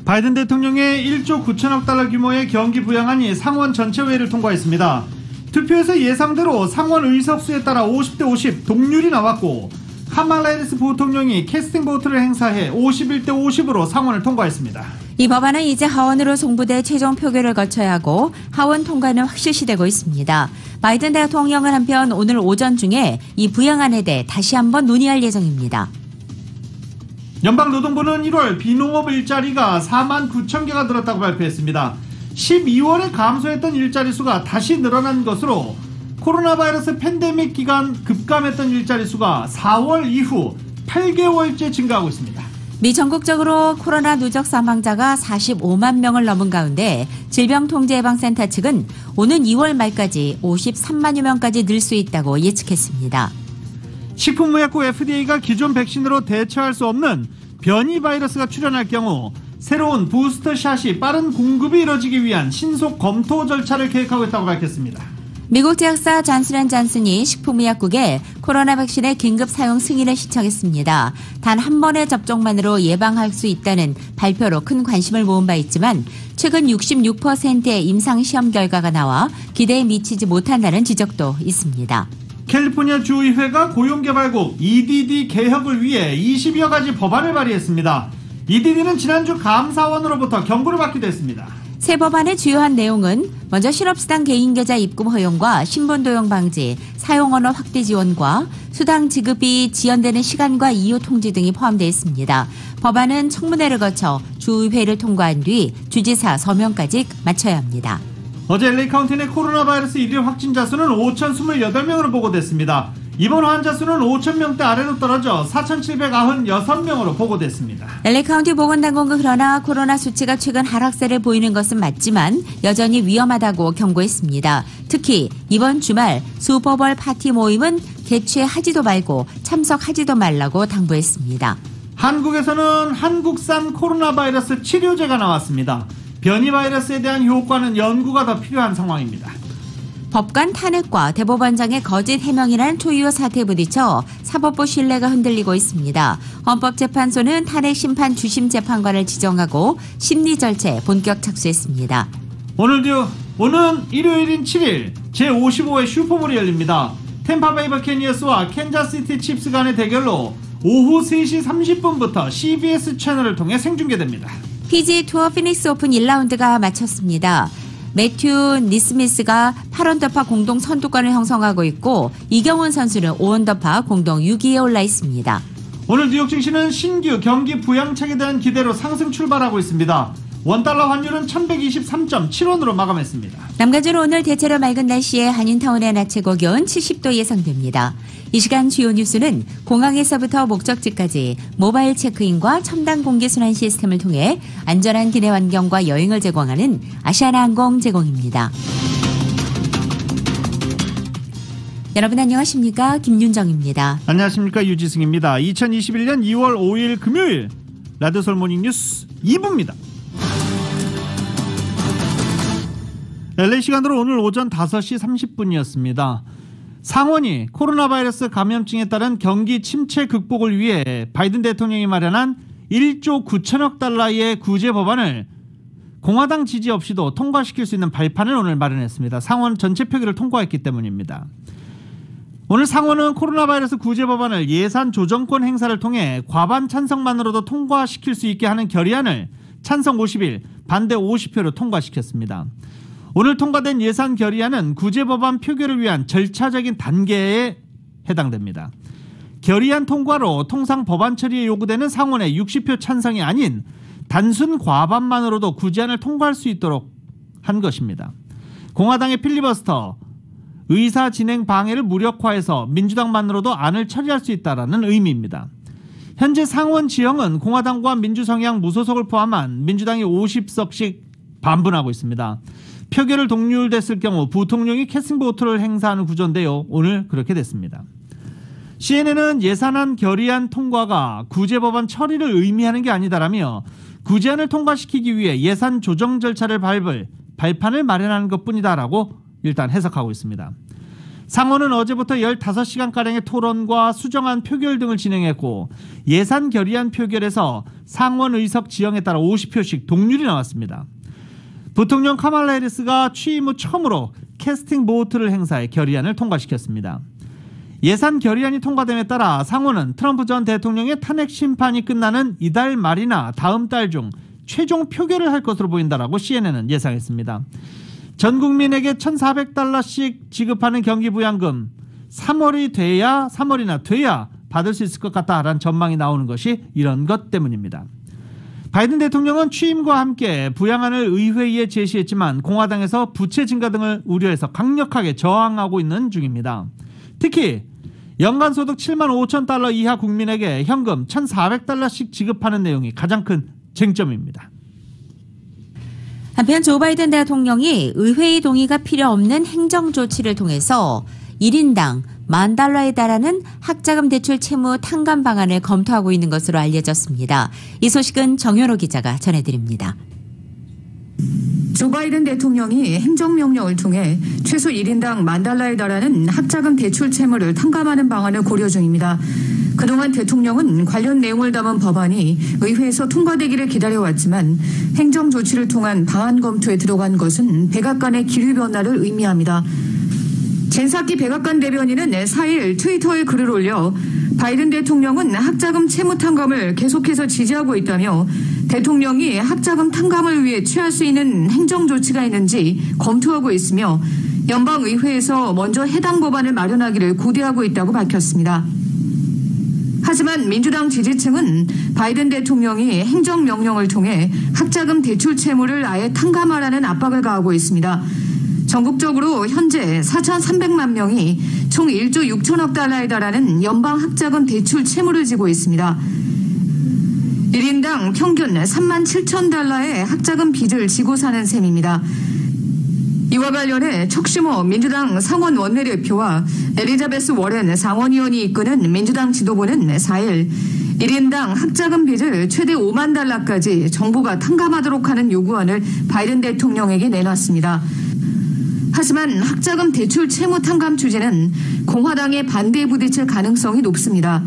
바이든 대통령의 1조 9천억 달러 규모의 경기 부양안이 상원 전체회의를 통과했습니다. 투표에서 예상대로 상원 의석수에 따라 50대 50 동률이 나왔고 카말라 해리스 부통령이 캐스팅 보트를 행사해 51대 50으로 상원을 통과했습니다. 이 법안은 이제 하원으로 송부돼 최종 표결을 거쳐야 하고 하원 통과는 확실시되고 있습니다. 바이든 대통령은 한편 오늘 오전 중에 이 부양안에 대해 다시 한번 논의할 예정입니다. 연방노동부는 1월 비농업 일자리가 4만 9천 개가 늘었다고 발표했습니다. 12월에 감소했던 일자리 수가 다시 늘어난 것으로 코로나 바이러스 팬데믹 기간 급감했던 일자리 수가 4월 이후 8개월째 증가하고 있습니다. 미 전국적으로 코로나 누적 사망자가 45만 명을 넘은 가운데 질병통제예방센터 측은 오는 2월 말까지 53만여 명까지 늘 수 있다고 예측했습니다. 식품의약국 FDA가 기존 백신으로 대처할 수 없는 변이 바이러스가 출현할 경우 새로운 부스터샷이 빠른 공급이 이뤄지기 위한 신속 검토 절차를 계획하고 있다고 밝혔습니다. 미국 제약사 잔슨앤잔슨이 식품의약국에 코로나 백신의 긴급 사용 승인을 신청했습니다. 단 한 번의 접종만으로 예방할 수 있다는 발표로 큰 관심을 모은 바 있지만 최근 66%의 임상시험 결과가 나와 기대에 미치지 못한다는 지적도 있습니다. 캘리포니아 주의회가 고용개발국 EDD 개혁을 위해 20여 가지 법안을 발의했습니다. EDD는 지난주 감사원으로부터 경고를 받기도 했습니다. 새 법안의 주요한 내용은 먼저 실업수당 개인계좌 입금 허용과 신분 도용 방지, 사용 언어 확대 지원과 수당 지급이 지연되는 시간과 이유 통지 등이 포함되어 있습니다. 법안은 청문회를 거쳐 주의회를 통과한 뒤 주지사 서명까지 마쳐야 합니다. 어제 LA 카운티 내 코로나 바이러스 1일 확진자 수는 5,028명으로 보고됐습니다. 입원 환자 수는 5,000명대 아래로 떨어져 4,796명으로 보고됐습니다. LA 카운티 보건당국은 그러나 코로나 수치가 최근 하락세를 보이는 것은 맞지만 여전히 위험하다고 경고했습니다. 특히 이번 주말 슈퍼볼 파티 모임은 개최하지도 말고 참석하지도 말라고 당부했습니다. 한국에서는 한국산 코로나 바이러스 치료제가 나왔습니다. 변이 바이러스에 대한 효과는 연구가 더 필요한 상황입니다. 법관 탄핵과 대법원장의 거짓 해명이라는 초유의 사태에 부딪혀 사법부 신뢰가 흔들리고 있습니다. 헌법재판소는 탄핵 심판 주심 재판관을 지정하고 심리 절차에 본격 착수했습니다. 오는 일요일인 7일 제55회 슈퍼볼이 열립니다. 템파베이 버캐니어스와 캔자스시티 칩스 간의 대결로 오후 3시 30분부터 CBS 채널을 통해 생중계됩니다. PGA 투어 피닉스 오픈 1라운드가 마쳤습니다. 매튜 니스미스가 8언더파 공동 선두권을 형성하고 있고 이경훈 선수는 5언더파 공동 6위에 올라 있습니다. 오늘 뉴욕 증시는 신규 경기 부양책에 대한 기대로 상승 출발하고 있습니다. 원달러 환율은 1123.7원으로 마감했습니다. 남가주로 오늘 대체로 맑은 날씨에 한인타운의 낮 최고 기온 70도 예상됩니다. 이 시간 주요 뉴스는 공항에서부터 목적지까지 모바일 체크인과 첨단 공기순환 시스템을 통해 안전한 기내 환경과 여행을 제공하는 아시아나항공 제공입니다. 여러분 안녕하십니까? 김윤정입니다. 안녕하십니까? 유지승입니다. 2021년 2월 5일 금요일 라디오솔 모닝뉴스 2부입니다. LA 시간으로 오늘 오전 5시 30분이었습니다. 상원이 코로나 바이러스 감염증에 따른 경기 침체 극복을 위해 바이든 대통령이 마련한 1조 9천억 달러의 구제 법안을 공화당 지지 없이도 통과시킬 수 있는 발판을 오늘 마련했습니다. 상원 전체 표결을 통과했기 때문입니다. 오늘 상원은 코로나 바이러스 구제 법안을 예산 조정권 행사를 통해 과반 찬성만으로도 통과시킬 수 있게 하는 결의안을 찬성 50일, 반대 50표로 통과시켰습니다. 오늘 통과된 예산 결의안은 구제 법안 표결을 위한 절차적인 단계에 해당됩니다. 결의안 통과로 통상 법안 처리에 요구되는 상원의 60표 찬성이 아닌 단순 과반만으로도 구제안을 통과할 수 있도록 한 것입니다. 공화당의 필리버스터, 의사 진행 방해를 무력화해서 민주당만으로도 안을 처리할 수 있다는 의미입니다. 현재 상원 지형은 공화당과 민주성향 무소속을 포함한 민주당이 50석씩 반분하고 있습니다. 표결을 동률됐을 경우 부통령이 캐스팅 보트를 행사하는 구조인데요. 오늘 그렇게 됐습니다. CNN은 예산안 결의안 통과가 구제법안 처리를 의미하는 게 아니다라며 구제안을 통과시키기 위해 예산 조정 절차를 밟을 발판을 마련하는 것뿐이다라고 일단 해석하고 있습니다. 상원은 어제부터 15시간가량의 토론과 수정안 표결 등을 진행했고 예산 결의안 표결에서 상원 의석 지형에 따라 50표씩 동률이 나왔습니다. 부통령 카말라 해리스가 취임 후 처음으로 캐스팅 보트를 행사해 결의안을 통과시켰습니다. 예산 결의안이 통과됨에 따라 상원은 트럼프 전 대통령의 탄핵 심판이 끝나는 이달 말이나 다음 달 중 최종 표결을 할 것으로 보인다라고 CNN은 예상했습니다. 전 국민에게 $1,400씩 지급하는 경기부양금 3월이나 돼야 받을 수 있을 것 같다라는 전망이 나오는 것이 이런 것 때문입니다. 바이든 대통령은 취임과 함께 부양안을 의회에 제시했지만 공화당에서 부채 증가 등을 우려해서 강력하게 저항하고 있는 중입니다. 특히 연간 소득 $75,000 이하 국민에게 현금 $1,400씩 지급하는 내용이 가장 큰 쟁점입니다. 한편 조 바이든 대통령이 의회의 동의가 필요 없는 행정조치를 통해서 1인당 $10,000에 달하는 학자금 대출 채무 탕감 방안을 검토하고 있는 것으로 알려졌습니다. 이 소식은 정현호 기자가 전해드립니다. 조 바이든 대통령이 행정명령을 통해 최소 1인당 $10,000에 달하는 학자금 대출 채무를 탕감하는 방안을 고려 중입니다. 그동안 대통령은 관련 내용을 담은 법안이 의회에서 통과되기를 기다려왔지만 행정조치를 통한 방안 검토에 들어간 것은 백악관의 기류 변화를 의미합니다. 젠사키 백악관 대변인은 4일 트위터에 글을 올려 바이든 대통령은 학자금 채무 탕감을 계속해서 지지하고 있다며 대통령이 학자금 탕감을 위해 취할 수 있는 행정조치가 있는지 검토하고 있으며 연방의회에서 먼저 해당 법안을 마련하기를 고대하고 있다고 밝혔습니다. 하지만 민주당 지지층은 바이든 대통령이 행정명령을 통해 학자금 대출 채무를 아예 탕감하라는 압박을 가하고 있습니다. 전국적으로 현재 4,300만 명이 총 $1조 6천억 달러에 달하는 연방 학자금 대출 채무를 지고 있습니다. 1인당 평균 $37,000의 학자금 빚을 지고 사는 셈입니다. 이와 관련해 척 슈머 민주당 상원 원내대표와 엘리자베스 워렌 상원의원이 이끄는 민주당 지도부는 4일 1인당 학자금 빚을 최대 $50,000까지 정부가 탕감하도록 하는 요구안을 바이든 대통령에게 내놨습니다. 하지만 학자금 대출 채무 탕감 추진은 공화당의 반대에 부딪힐 가능성이 높습니다.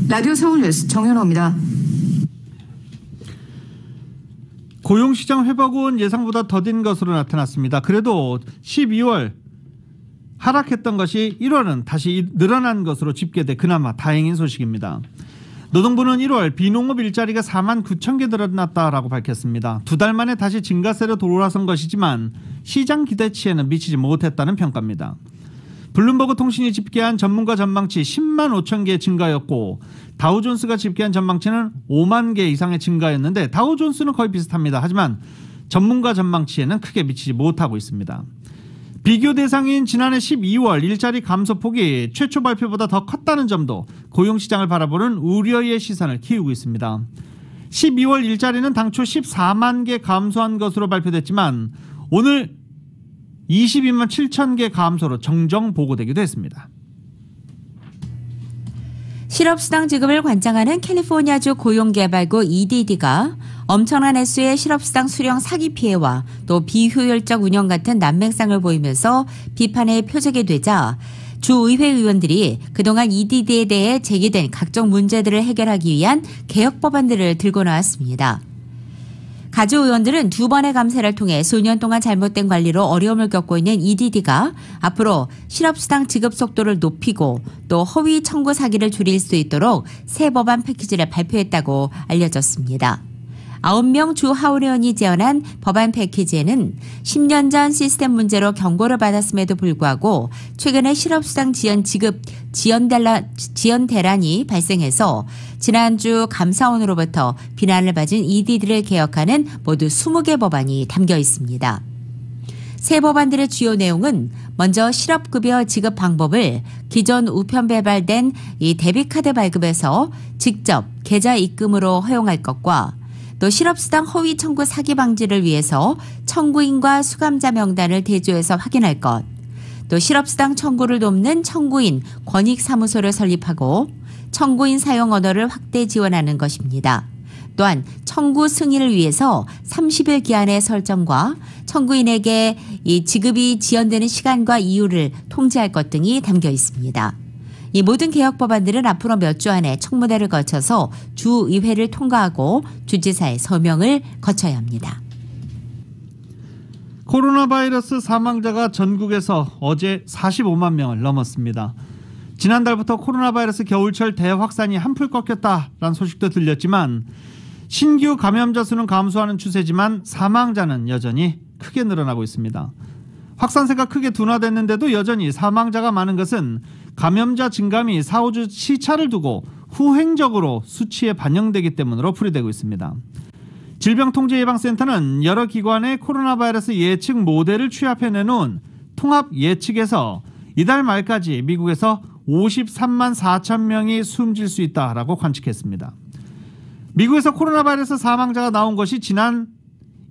라디오 서울뉴스 정현호입니다. 고용시장 회복은 예상보다 더딘 것으로 나타났습니다. 그래도 12월 하락했던 것이 1월은 다시 늘어난 것으로 집계돼 그나마 다행인 소식입니다. 노동부는 1월 비농업 일자리가 49,000개 늘어났다라고 밝혔습니다. 2달 만에 다시 증가세로 돌아선 것이지만 시장 기대치에는 미치지 못했다는 평가입니다. 블룸버그 통신이 집계한 전문가 전망치 10만 5천 개 증가였고 다우존스가 집계한 전망치는 5만 개 이상의 증가였는데 다우존스는 거의 비슷합니다. 하지만 전문가 전망치에는 크게 미치지 못하고 있습니다. 비교 대상인 지난해 12월 일자리 감소폭이 최초 발표보다 더 컸다는 점도 고용시장을 바라보는 우려의 시선을 키우고 있습니다. 12월 일자리는 당초 14만 개 감소한 것으로 발표됐지만 오늘 22만 7천 개 감소로 정정 보고되기도 했습니다. 실업수당 지급을 관장하는 캘리포니아주 고용개발구 EDD가 엄청난 횟수의 실업수당 수령 사기 피해와 또 비효율적 운영 같은 난맥상을 보이면서 비판의 표적이 되자 주 의회 의원들이 그동안 EDD에 대해 제기된 각종 문제들을 해결하기 위한 개혁 법안들을 들고 나왔습니다. 가주 의원들은 2번의 감세를 통해 수년 동안 잘못된 관리로 어려움을 겪고 있는 EDD가 앞으로 실업수당 지급 속도를 높이고 또 허위 청구 사기를 줄일 수 있도록 새 법안 패키지를 발표했다고 알려졌습니다. 9명 주 하원의원이 제안한 법안 패키지에는 10년 전 시스템 문제로 경고를 받았음에도 불구하고 최근에 실업수당 지연 대란이 발생해서 지난주 감사원으로부터 비난을 받은 EDD를 개혁하는 모두 20개 법안이 담겨 있습니다. 새 법안들의 주요 내용은 먼저 실업급여 지급 방법을 기존 우편 배달된 이 데비카드 발급에서 직접 계좌 입금으로 허용할 것과 또 실업수당 허위 청구 사기 방지를 위해서 청구인과 수감자 명단을 대조해서 확인할 것, 또 실업수당 청구를 돕는 청구인 권익사무소를 설립하고 청구인 사용 언어를 확대 지원하는 것입니다. 또한 청구 승인을 위해서 30일 기한의 설정과 청구인에게 이 지급이 지연되는 시간과 이유를 통지할 것 등이 담겨 있습니다. 이 모든 개혁 법안들은 앞으로 몇 주 안에 청문회를 거쳐서 주의회를 통과하고 주지사의 서명을 거쳐야 합니다. 코로나 바이러스 사망자가 전국에서 어제 45만 명을 넘었습니다. 지난달부터 코로나 바이러스 겨울철 대확산이 한풀 꺾였다라는 소식도 들렸지만 신규 감염자 수는 감소하는 추세지만 사망자는 여전히 크게 늘어나고 있습니다. 확산세가 크게 둔화됐는데도 여전히 사망자가 많은 것은 감염자 증감이 4-5주 시차를 두고 후행적으로 수치에 반영되기 때문으로 풀이되고 있습니다. 질병통제예방센터는 여러 기관의 코로나 바이러스 예측 모델을 취합해내놓은 통합 예측에서 이달 말까지 미국에서 53만 4천 명이 숨질 수 있다라고 관측했습니다. 미국에서 코로나 바이러스 사망자가 나온 것이 지난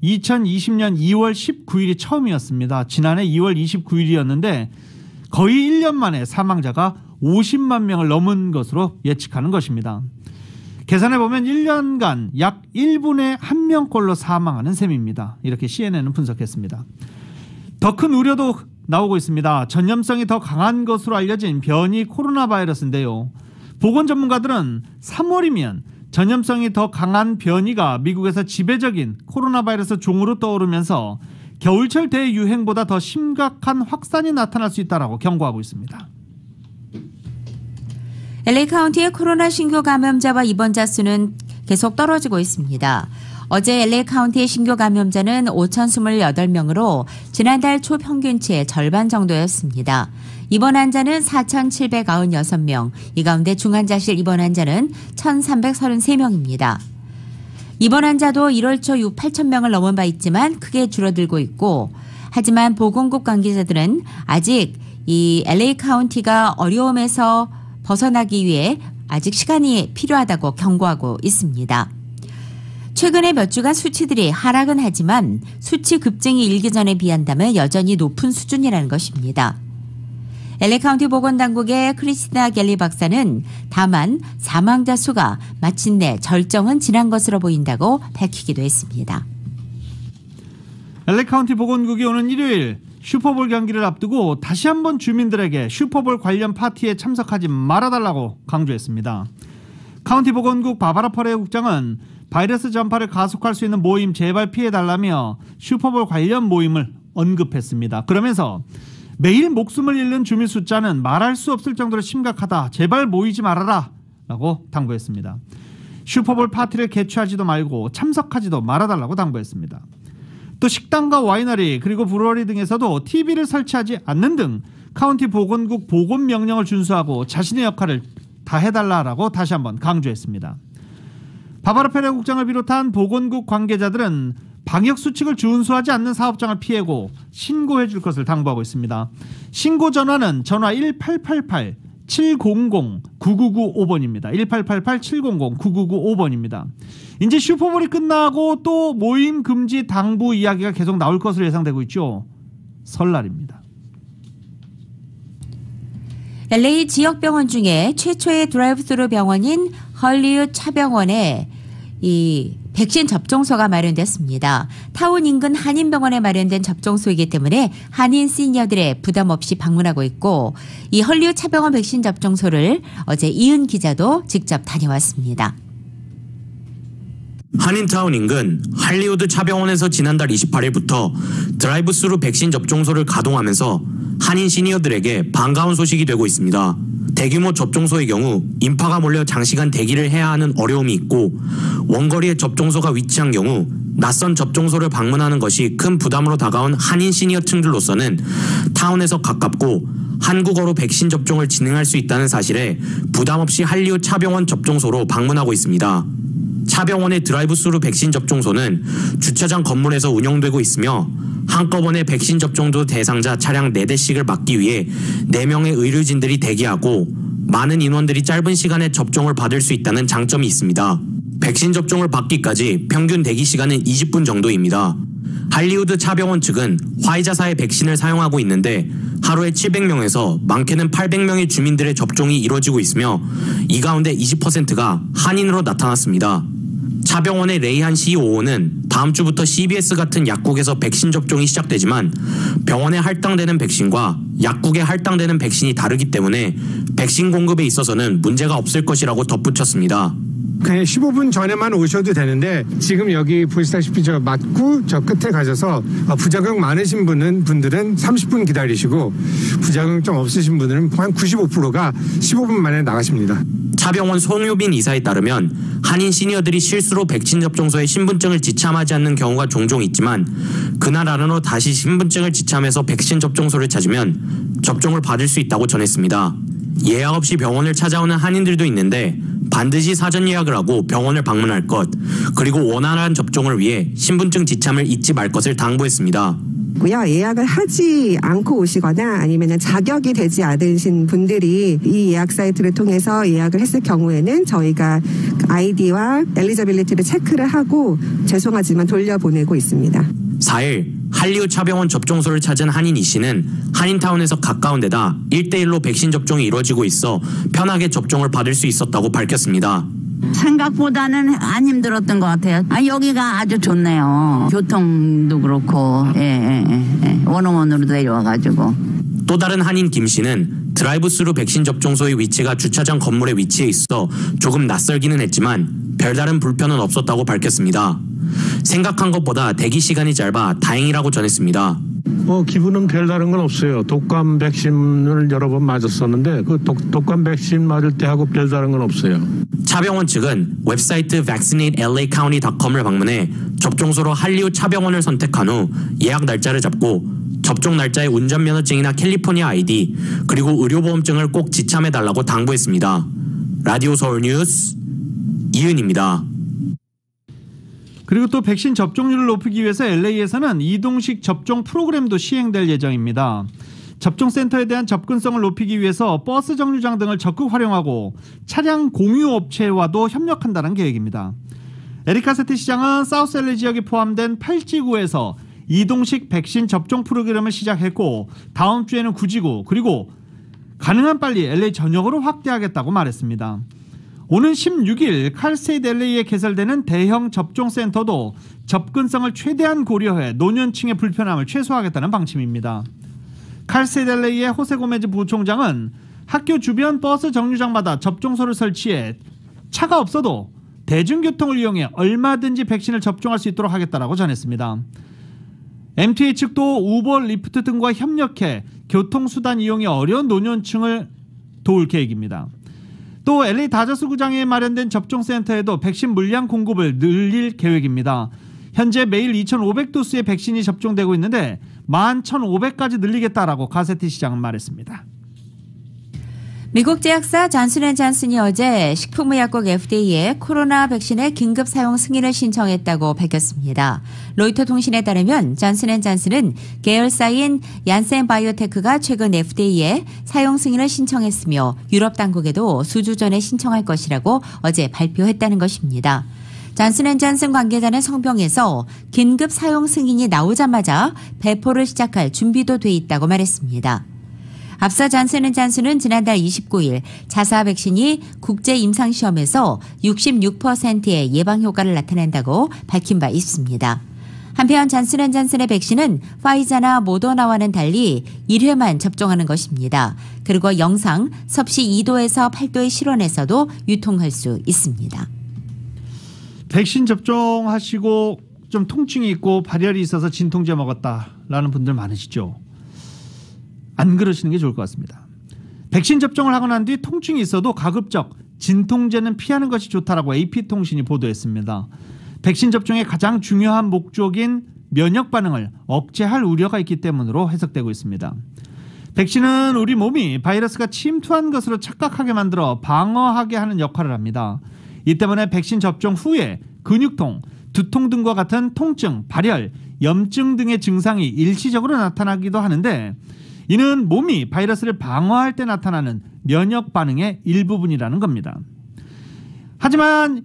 2020년 2월 19일이 처음이었습니다. 지난해 2월 29일이었는데 거의 1년 만에 사망자가 50만 명을 넘은 것으로 예측하는 것입니다. 계산해보면 1년간 약 1분에 1명꼴로 사망하는 셈입니다. 이렇게 CNN은 분석했습니다. 더 큰 우려도 나오고 있습니다. 전염성이 더 강한 것으로 알려진 변이 코로나 바이러스인데요. 보건 전문가들은 3월이면 전염성이 더 강한 변이가 미국에서 지배적인 코로나 바이러스 종으로 떠오르면서 겨울철 대유행보다 더 심각한 확산이 나타날 수 있다고 경고하고 있습니다. LA 카운티의 코로나 신규 감염자와 입원자 수는 계속 떨어지고 있습니다. 어제 LA 카운티의 신규 감염자는 5,028명으로 지난달 초 평균치의 절반 정도였습니다. 입원 환자는 4,796명, 이 가운데 중환자실 입원 환자는 1,333명입니다. 입원 환자도 1월 초 8,000명을 넘은 바 있지만 크게 줄어들고 있고, 하지만 보건국 관계자들은 아직 이 LA 카운티가 어려움에서 벗어나기 위해 아직 시간이 필요하다고 경고하고 있습니다. 최근에 몇 주간 수치들이 하락은 하지만 수치 급증이 일기 전에 비한다면 여전히 높은 수준이라는 것입니다. LA 카운티 보건당국의 크리스티나 갤리 박사는 다만 사망자 수가 마침내 절정은 지난 것으로 보인다고 밝히기도 했습니다. LA 카운티 보건국이 오는 일요일 슈퍼볼 경기를 앞두고 다시 한번 주민들에게 슈퍼볼 관련 파티에 참석하지 말아달라고 강조했습니다. 카운티 보건국 바바라 퍼레 국장은 바이러스 전파를 가속할 수 있는 모임 제발 피해달라며 슈퍼볼 관련 모임을 언급했습니다. 그러면서 매일 목숨을 잃는 주민 숫자는 말할 수 없을 정도로 심각하다. 제발 모이지 말아라 라고 당부했습니다. 슈퍼볼 파티를 개최하지도 말고 참석하지도 말아달라고 당부했습니다. 또 식당과 와이너리 그리고 브루어리 등에서도 TV를 설치하지 않는 등 카운티 보건국 보건 명령을 준수하고 자신의 역할을 다해달라고 다시 한번 강조했습니다. 바바라 페레 국장을 비롯한 보건국 관계자들은 방역수칙을 준수하지 않는 사업장을 피해고 신고해 줄 것을 당부하고 있습니다. 신고 전화는 전화 1888-700-9995번입니다. 1888-700-9995번입니다. 이제 슈퍼볼이 끝나고 또 모임 금지 당부 이야기가 계속 나올 것으로 예상되고 있죠. 설날입니다. LA 지역병원 중에 최초의 드라이브스루 병원인 헐리우드 차병원에 이 백신 접종소가 마련됐습니다. 타운 인근 한인병원에 마련된 접종소이기 때문에 한인 시니어들의 부담 없이 방문하고 있고, 이 헐리우드 차병원 백신 접종소를 어제 이은 기자도 직접 다녀왔습니다. 한인타운 인근 할리우드 차병원에서 지난달 28일부터 드라이브스루 백신 접종소를 가동하면서 한인 시니어들에게 반가운 소식이 되고 있습니다. 대규모 접종소의 경우 인파가 몰려 장시간 대기를 해야 하는 어려움이 있고, 원거리에 접종소가 위치한 경우 낯선 접종소를 방문하는 것이 큰 부담으로 다가온 한인 시니어층들로서는 타운에서 가깝고 한국어로 백신 접종을 진행할 수 있다는 사실에 부담 없이 할리우드 차병원 접종소로 방문하고 있습니다. 차병원의 드라이브스루 백신 접종소는 주차장 건물에서 운영되고 있으며 한꺼번에 백신 접종도 대상자 차량 4대씩을 막기 위해 4명의 의료진들이 대기하고 많은 인원들이 짧은 시간에 접종을 받을 수 있다는 장점이 있습니다. 백신 접종을 받기까지 평균 대기 시간은 20분 정도입니다. 할리우드 차병원 측은 화이자사의 백신을 사용하고 있는데 하루에 700명에서 많게는 800명의 주민들의 접종이 이루어지고 있으며 이 가운데 20%가 한인으로 나타났습니다. 차병원의 레이한 COO는 다음 주부터 CVS 같은 약국에서 백신 접종이 시작되지만 병원에 할당되는 백신과 약국에 할당되는 백신이 다르기 때문에 백신 공급에 있어서는 문제가 없을 것이라고 덧붙였습니다. 그냥 15분 전에만 오셔도 되는데 지금 여기 보시다시피 저 맞고 저 끝에 가셔서 부작용 많으신 분들은 30분 기다리시고 부작용 좀 없으신 분들은 한 95%가 15분 만에 나가십니다. 차병원 송유빈 이사에 따르면 한인 시니어들이 실수로 백신 접종소에 신분증을 지참하지 않는 경우가 종종 있지만 그날 안으로 다시 신분증을 지참해서 백신 접종소를 찾으면 접종을 받을 수 있다고 전했습니다. 예약 없이 병원을 찾아오는 한인들도 있는데 반드시 사전 예약을 하고 병원을 방문할 것, 그리고 원활한 접종을 위해 신분증 지참을 잊지 말 것을 당부했습니다. 예약을 하지 않고 오시거나 아니면 자격이 되지 않으신 분들이 이 예약 사이트를 통해서 예약을 했을 경우에는 저희가 아이디와 엘리저빌리티를 체크를 하고 죄송하지만 돌려보내고 있습니다. 4일 한리우 차병원 접종소를 찾은 한인 이 씨는 한인타운에서 가까운 데다 1대1로 백신 접종이 이루어지고 있어 편하게 접종을 받을 수 있었다고 밝혔습니다. 생각보다는 안 힘들었던 것 같아요. 여기가 아주 좋네요. 교통도 그렇고 원어원으로 내려와가지고. 또 다른 한인 김 씨는 드라이브스루 백신 접종소의 위치가 주차장 건물에 위치해 있어 조금 낯설기는 했지만 별다른 불편은 없었다고 밝혔습니다. 생각한 것보다 대기 시간이 짧아 다행이라고 전했습니다. 기분은 별다른 건 없어요. 독감 백신을 여러 번 맞았었는데 그 독감 백신 맞을 때 하고 별다른 건 없어요. 차병원 측은 웹사이트 vaccinatelacounty.com을 방문해 접종소로 한리우 차병원을 선택한 후 예약 날짜를 잡고 접종 날짜에 운전면허증이나 캘리포니아 아이디 그리고 의료보험증을 꼭 지참해달라고 당부했습니다. 라디오 서울 뉴스 이은입니다. 그리고 또 백신 접종률을 높이기 위해서 LA에서는 이동식 접종 프로그램도 시행될 예정입니다. 접종센터에 대한 접근성을 높이기 위해서 버스 정류장 등을 적극 활용하고 차량 공유 업체와도 협력한다는 계획입니다. 에리카 세티 시장은 사우스 LA 지역이 포함된 8지구에서 이동식 백신 접종 프로그램을 시작했고 다음 주에는 9지구 그리고 가능한 빨리 LA 전역으로 확대하겠다고 말했습니다. 오는 16일 칼스테이트 LA에 개설되는 대형 접종센터도 접근성을 최대한 고려해 노년층의 불편함을 최소화하겠다는 방침입니다. 칼스테이트 LA의 호세 고메즈 부총장은 학교 주변 버스 정류장마다 접종소를 설치해 차가 없어도 대중교통을 이용해 얼마든지 백신을 접종할 수 있도록 하겠다라고 전했습니다. MTA 측도 우버, 리프트 등과 협력해 교통수단 이용이 어려운 노년층을 도울 계획입니다. 또 LA 다저스 구장에 마련된 접종센터에도 백신 물량 공급을 늘릴 계획입니다. 현재 매일 2,500도스의 백신이 접종되고 있는데 11,500까지 늘리겠다라고 가세티 시장은 말했습니다. 미국 제약사 잔슨앤잔슨이 어제 식품의약국 FDA에 코로나 백신의 긴급 사용 승인을 신청했다고 밝혔습니다. 로이터 통신에 따르면 잔슨앤잔슨은 계열사인 얀센바이오테크가 최근 FDA에 사용 승인을 신청했으며 유럽 당국에도 수주 전에 신청할 것이라고 어제 발표했다는 것입니다. 잔슨앤잔슨 관계자는 성명에서 긴급 사용 승인이 나오자마자 배포를 시작할 준비도 돼 있다고 말했습니다. 앞서 잔슨앤잔슨은 지난달 29일 자사 백신이 국제 임상시험에서 66%의 예방 효과를 나타낸다고 밝힌 바 있습니다. 한편 잔슨앤잔슨의 백신은 파이자나 모더나와는 달리 1회만 접종하는 것입니다. 그리고 영상 섭씨 2도에서 8도의 실온에서도 유통할 수 있습니다. 백신 접종하시고 좀 통증이 있고 발열이 있어서 진통제 먹었다라는 분들 많으시죠? 안 그러시는 게 좋을 것 같습니다. 백신 접종을 하고 난 뒤 통증이 있어도 가급적 진통제는 피하는 것이 좋다라고 AP통신이 보도했습니다. 백신 접종의 가장 중요한 목적인 면역 반응을 억제할 우려가 있기 때문으로 해석되고 있습니다. 백신은 우리 몸이 바이러스가 침투한 것으로 착각하게 만들어 방어하게 하는 역할을 합니다. 이 때문에 백신 접종 후에 근육통, 두통 등과 같은 통증, 발열, 염증 등의 증상이 일시적으로 나타나기도 하는데 이는 몸이 바이러스를 방어할 때 나타나는 면역 반응의 일부분이라는 겁니다. 하지만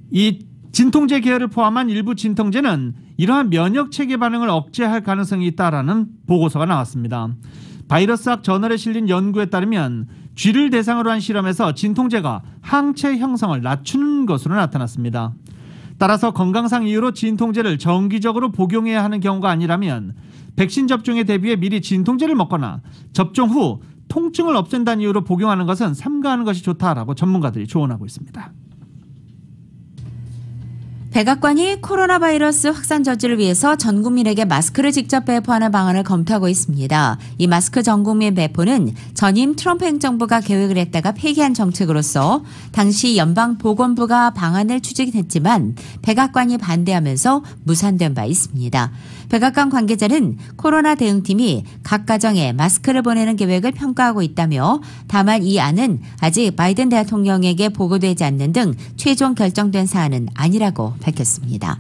이 진통제 계열을 포함한 일부 진통제는 이러한 면역 체계 반응을 억제할 가능성이 있다라는 보고서가 나왔습니다. 바이러스학 저널에 실린 연구에 따르면 쥐를 대상으로 한 실험에서 진통제가 항체 형성을 낮추는 것으로 나타났습니다. 따라서 건강상 이유로 진통제를 정기적으로 복용해야 하는 경우가 아니라면 백신 접종에 대비해 미리 진통제를 먹거나 접종 후 통증을 없앤다는 이유로 복용하는 것은 삼가하는 것이 좋다라고 전문가들이 조언하고 있습니다. 백악관이 코로나 바이러스 확산 저지를 위해서 전 국민에게 마스크를 직접 배포하는 방안을 검토하고 있습니다. 이 마스크 전 국민 배포는 전임 트럼프 행정부가 계획을 했다가 폐기한 정책으로서 당시 연방보건부가 방안을 추진했지만 백악관이 반대하면서 무산된 바 있습니다. 백악관 관계자는 코로나 대응팀이 각 가정에 마스크를 보내는 계획을 평가하고 있다며 다만 이 안은 아직 바이든 대통령에게 보고되지 않는 등 최종 결정된 사안은 아니라고 밝혔습니다.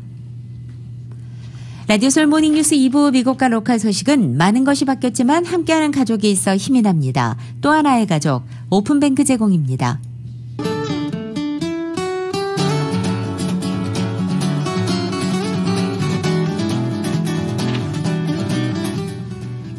라디오솔 모닝뉴스 2부 미국과 로컬 소식은 많은 것이 바뀌었지만 함께하는 가족이 있어 힘이 납니다. 또 하나의 가족, 오픈뱅크 제공입니다.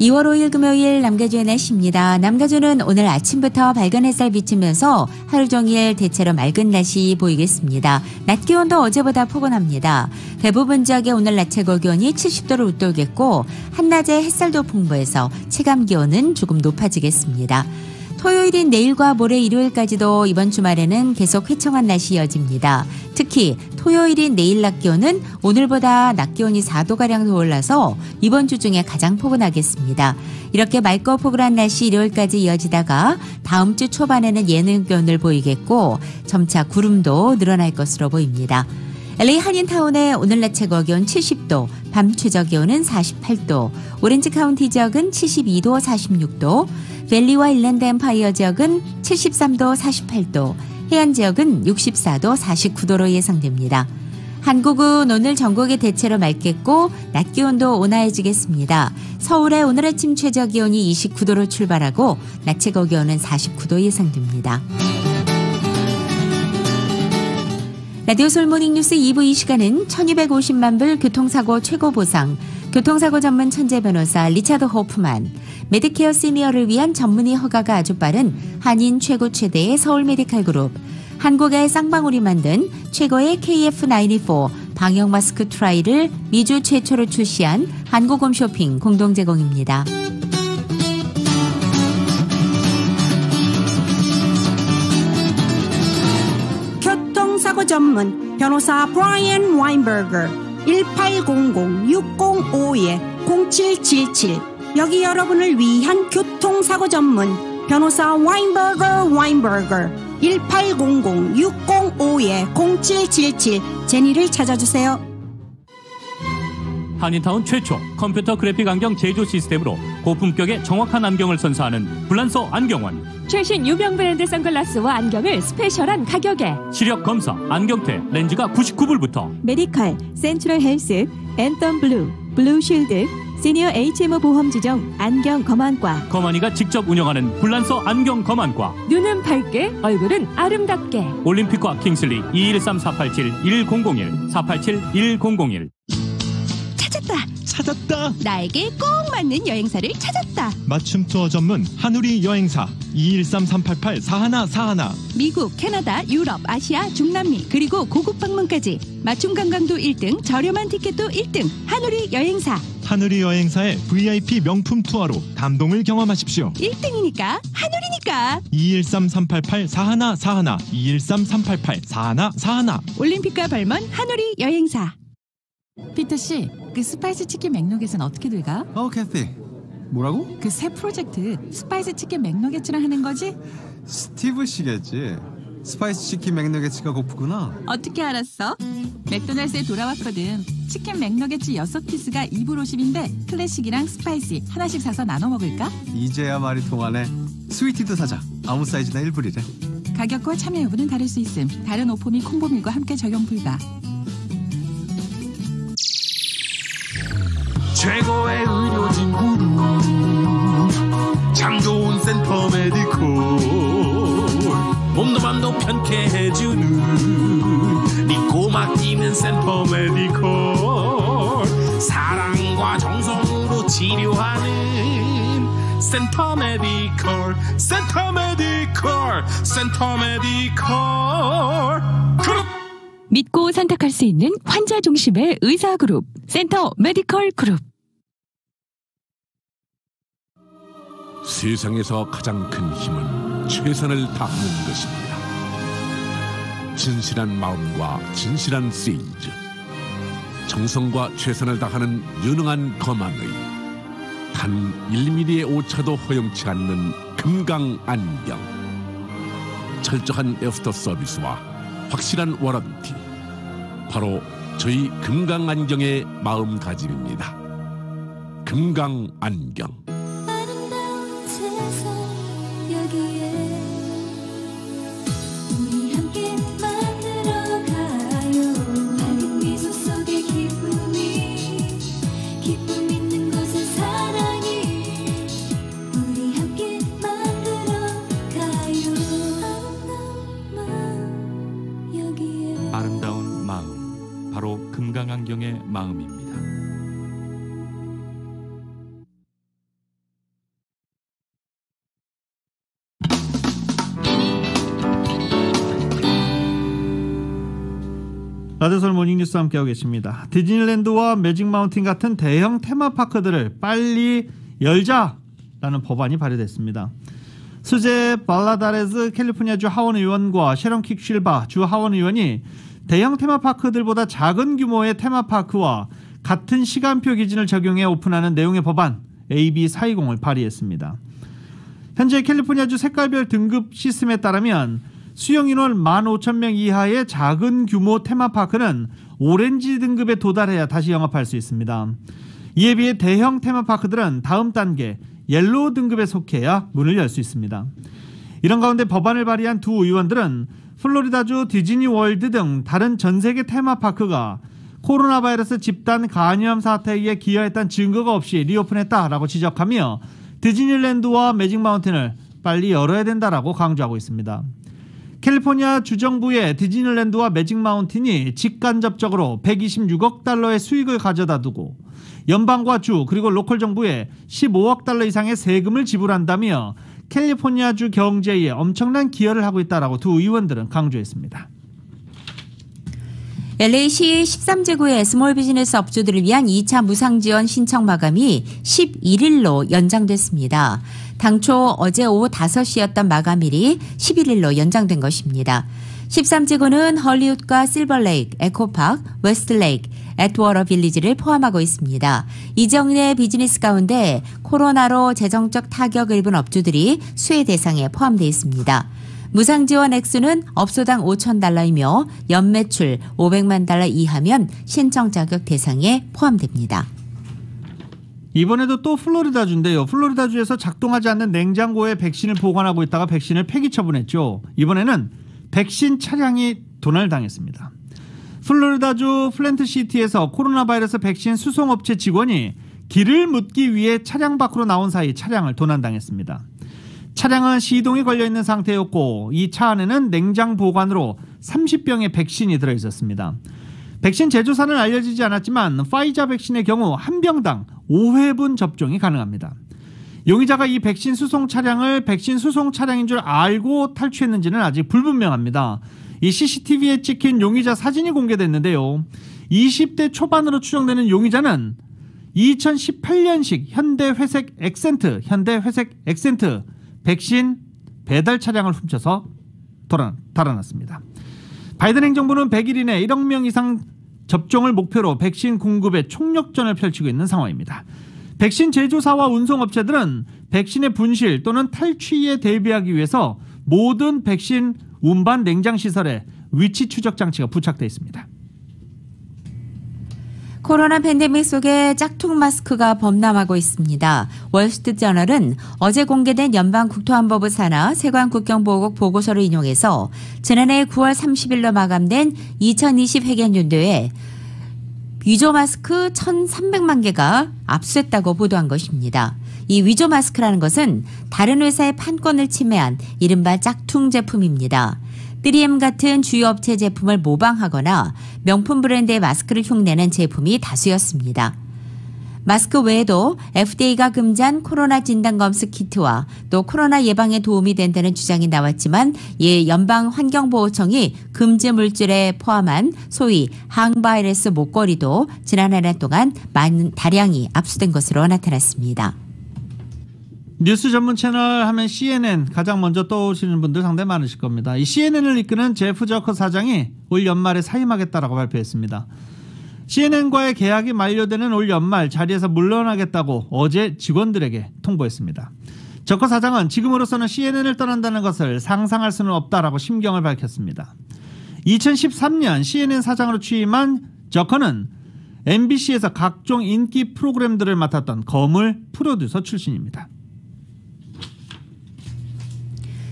2월 5일 금요일 남가주의 날씨입니다. 남가주는 오늘 아침부터 밝은 햇살 비치면서 하루 종일 대체로 맑은 날씨 보이겠습니다. 낮 기온도 어제보다 포근합니다. 대부분 지역의 오늘 낮 최고 기온이 70도를 웃돌겠고 한낮에 햇살도 풍부해서 체감 기온은 조금 높아지겠습니다. 토요일인 내일과 모레 일요일까지도 이번 주말에는 계속 회청한 날씨 이어집니다. 특히 토요일인 내일 낮 기온은 오늘보다 낮 기온이 4도가량 더 올라서 이번 주 중에 가장 포근하겠습니다. 이렇게 맑고 포근한 날씨 일요일까지 이어지다가 다음 주 초반에는 예능 기온을 보이겠고 점차 구름도 늘어날 것으로 보입니다. LA 한인타운의 오늘 낮 최고 기온 70도, 밤 최저 기온은 48도, 오렌지 카운티 지역은 72도, 46도, 밸리와 일랜드 엠파이어 지역은 73도, 48도, 해안 지역은 64도, 49도로 예상됩니다. 한국은 오늘 전국이 대체로 맑겠고 낮 기온도 온화해지겠습니다. 서울의 오늘 아침 최저 기온이 29도로 출발하고 낮 최고 기온은 49도 예상됩니다. 라디오 솔모닝 뉴스 2부 이 시간은 1250만 불 교통사고 최고 보상, 교통사고 전문 천재 변호사 리차드 호프만, 메디케어 시니어를 위한 전문의 허가가 아주 빠른 한인 최고 최대의 서울 메디칼 그룹, 한국의 쌍방울이 만든 최고의 KF94 방역 마스크 트라이를 미주 최초로 출시한 한국홈 쇼핑 공동 제공입니다. 교통사고 전문 변호사 브라이언 와인버거 1800-605-0777 여기 여러분을 위한 교통사고 전문 변호사 와인버거 1800-605-0777 제니를 찾아주세요. 한인타운 최초 컴퓨터 그래픽 안경 제조 시스템으로 고품격의 정확한 안경을 선사하는 불란서 안경원. 최신 유명 브랜드 선글라스와 안경을 스페셜한 가격에 시력 검사, 안경테, 렌즈가 99불부터 메디칼, 센트럴 헬스, 앤텀 블루, 블루쉴드, 시니어 HMO 보험 지정 안경 검안과 거만이가 직접 운영하는 불란서 안경 검안과 눈은 밝게 얼굴은 아름답게 올림픽과 킹슬리 213-487-1001 487-1001 찾았다. 나에게 꼭 맞는 여행사를 찾았다. 맞춤 투어 전문 한우리 여행사 213-388-4141 미국, 캐나다, 유럽, 아시아, 중남미 그리고 고국 방문까지 맞춤 관광도 1등, 저렴한 티켓도 1등 한우리 여행사. 한우리 여행사의 VIP 명품 투어로 감동을 경험하십시오. 1등이니까 한우리니까 213-388-4141 213-388-4141 올림픽과 발먼 한우리 여행사. 피터씨, 그 스파이스 치킨 맥너겟은 어떻게 돼가? 캐티. 뭐라고? 그 새 프로젝트 스파이스 치킨 맥너겟이랑 하는 거지? 스티브 씨겠지. 스파이스 치킨 맥너겟가 고프구나. 어떻게 알았어? 맥도날드에 돌아왔거든. 치킨 맥너겟 6피스가 2불50인데 클래식이랑 스파이시 하나씩 사서 나눠 먹을까? 이제야 말이 통하네. 스위티도 사자. 아무 사이즈나 1불이래. 가격과 참여 여부는 다를 수 있음. 다른 오프 및 콤보밀과 함께 적용 불가. 최고의 의료진 그룹 참 좋은 센터 메디컬 몸도 맘도 편케 해주는 믿고 맡기는 센터 메디컬 사랑과 정성으로 치료하는 센터 메디컬 센터 메디컬 센터 메디컬 그룹. 믿고 선택할 수 있는 환자 중심의 의사 그룹 센터 메디컬 그룹. 세상에서 가장 큰 힘은 최선을 다하는 것입니다. 진실한 마음과 진실한 세일즈, 정성과 최선을 다하는 유능한 검안의 단 1mm의 오차도 허용치 않는 금강안경, 철저한 애프터 서비스와 확실한 워런티, 바로 저희 금강안경의 마음가짐입니다. 금강안경. 아름다운 마음, 바로 금강안경의 마음입니다. 라디오설 모닝뉴스 함께하고 계십니다. 디즈니랜드와 매직마운틴 같은 대형 테마파크들을 빨리 열자라는 법안이 발의됐습니다. 수제 발라다레즈 캘리포니아주 하원 의원과 셰런 킥실바 주 하원 의원이 대형 테마파크들보다 작은 규모의 테마파크와 같은 시간표 기준을 적용해 오픈하는 내용의 법안 AB 420을 발의했습니다. 현재 캘리포니아주 색깔별 등급 시스템에 따르면 수용인원 15,000명 이하의 작은 규모 테마파크는 오렌지 등급에 도달해야 다시 영업할 수 있습니다. 이에 비해 대형 테마파크들은 다음 단계 옐로우 등급에 속해야 문을 열 수 있습니다. 이런 가운데 법안을 발의한 두 의원들은 플로리다주 디즈니월드 등 다른 전세계 테마파크가 코로나 바이러스 집단 감염 사태에 기여했다는 증거가 없이 리오픈했다라고 지적하며 디즈니랜드와 매직마운틴을 빨리 열어야 된다라고 강조하고 있습니다. 캘리포니아 주정부의 디즈니랜드와 매직마운틴이 직간접적으로 126억 달러의 수익을 가져다 두고 연방과 주 그리고 로컬 정부에 15억 달러 이상의 세금을 지불한다며 캘리포니아주 경제에 엄청난 기여를 하고 있다라고 두 의원들은 강조했습니다. LA시 13지구의 스몰 비즈니스 업주들을 위한 2차 무상지원 신청 마감이 11일로 연장됐습니다. 당초 어제 오후 5시였던 마감일이 11일로 연장된 것입니다. 13지구는 헐리우드과 실버레이크, 에코파크, 웨스트레이크, 애트워터 빌리지를 포함하고 있습니다. 이정인의 비즈니스 가운데 코로나로 재정적 타격을 입은 업주들이 수혜 대상에 포함되어 있습니다. 무상지원 액수는 업소당 $5,000이며 연매출 $500만 이하면 신청 자격 대상에 포함됩니다. 이번에도 또 플로리다주인데요. 플로리다주에서 작동하지 않는 냉장고에 백신을 보관하고 있다가 백신을 폐기 처분했죠. 이번에는 백신 차량이 도난당했습니다. 플로리다주 플랜트시티에서 코로나 바이러스 백신 수송업체 직원이 길을 묻기 위해 차량 밖으로 나온 사이 차량을 도난당했습니다. 차량은 시동이 걸려있는 상태였고 이 차 안에는 냉장 보관으로 30병의 백신이 들어있었습니다. 백신 제조사는 알려지지 않았지만 파이자 백신의 경우 한 병당 5회분 접종이 가능합니다. 용의자가 이 백신 수송 차량을 백신 수송 차량인 줄 알고 탈취했는지는 아직 불분명합니다. 이 CCTV에 찍힌 용의자 사진이 공개됐는데요. 20대 초반으로 추정되는 용의자는 2018년식 현대회색 엑센트 백신 배달 차량을 훔쳐서 달아났습니다. 바이든 행정부는 100일 이내 1억 명 이상 접종을 목표로 백신 공급에 총력전을 펼치고 있는 상황입니다. 백신 제조사와 운송업체들은 백신의 분실 또는 탈취에 대비하기 위해서 모든 백신 운반 냉장시설에 위치 추적 장치가 부착되어 있습니다. 코로나 팬데믹 속에 짝퉁 마스크가 범람하고 있습니다. 월스트리트저널은 어제 공개된 연방국토안보부 산하 세관국경보호국 보고서를 인용해서 지난해 9월 30일로 마감된 2020 회계연도에 위조 마스크 1,300만 개가 압수했다고 보도한 것입니다. 이 위조 마스크라는 것은 다른 회사의 판권을 침해한 이른바 짝퉁 제품입니다. 3M 같은 주요 업체 제품을 모방하거나 명품 브랜드의 마스크를 흉내낸 제품이 다수였습니다. 마스크 외에도 FDA가 금지한 코로나 진단검사 키트와 또 코로나 예방에 도움이 된다는 주장이 나왔지만 이 연방환경보호청이 금지 물질에 포함한 소위 항바이러스 목걸이도 지난 한 해 동안 다량이 압수된 것으로 나타났습니다. 뉴스 전문 채널 하면 CNN 가장 먼저 떠오르시는 분들 상당히 많으실 겁니다. 이 CNN을 이끄는 제프 저커 사장이 올 연말에 사임하겠다라고 발표했습니다. CNN과의 계약이 만료되는 올 연말 자리에서 물러나겠다고 어제 직원들에게 통보했습니다. 저커 사장은 지금으로서는 CNN을 떠난다는 것을 상상할 수는 없다라고 심경을 밝혔습니다. 2013년 CNN 사장으로 취임한 저커는 MBC에서 각종 인기 프로그램들을 맡았던 거물 프로듀서 출신입니다.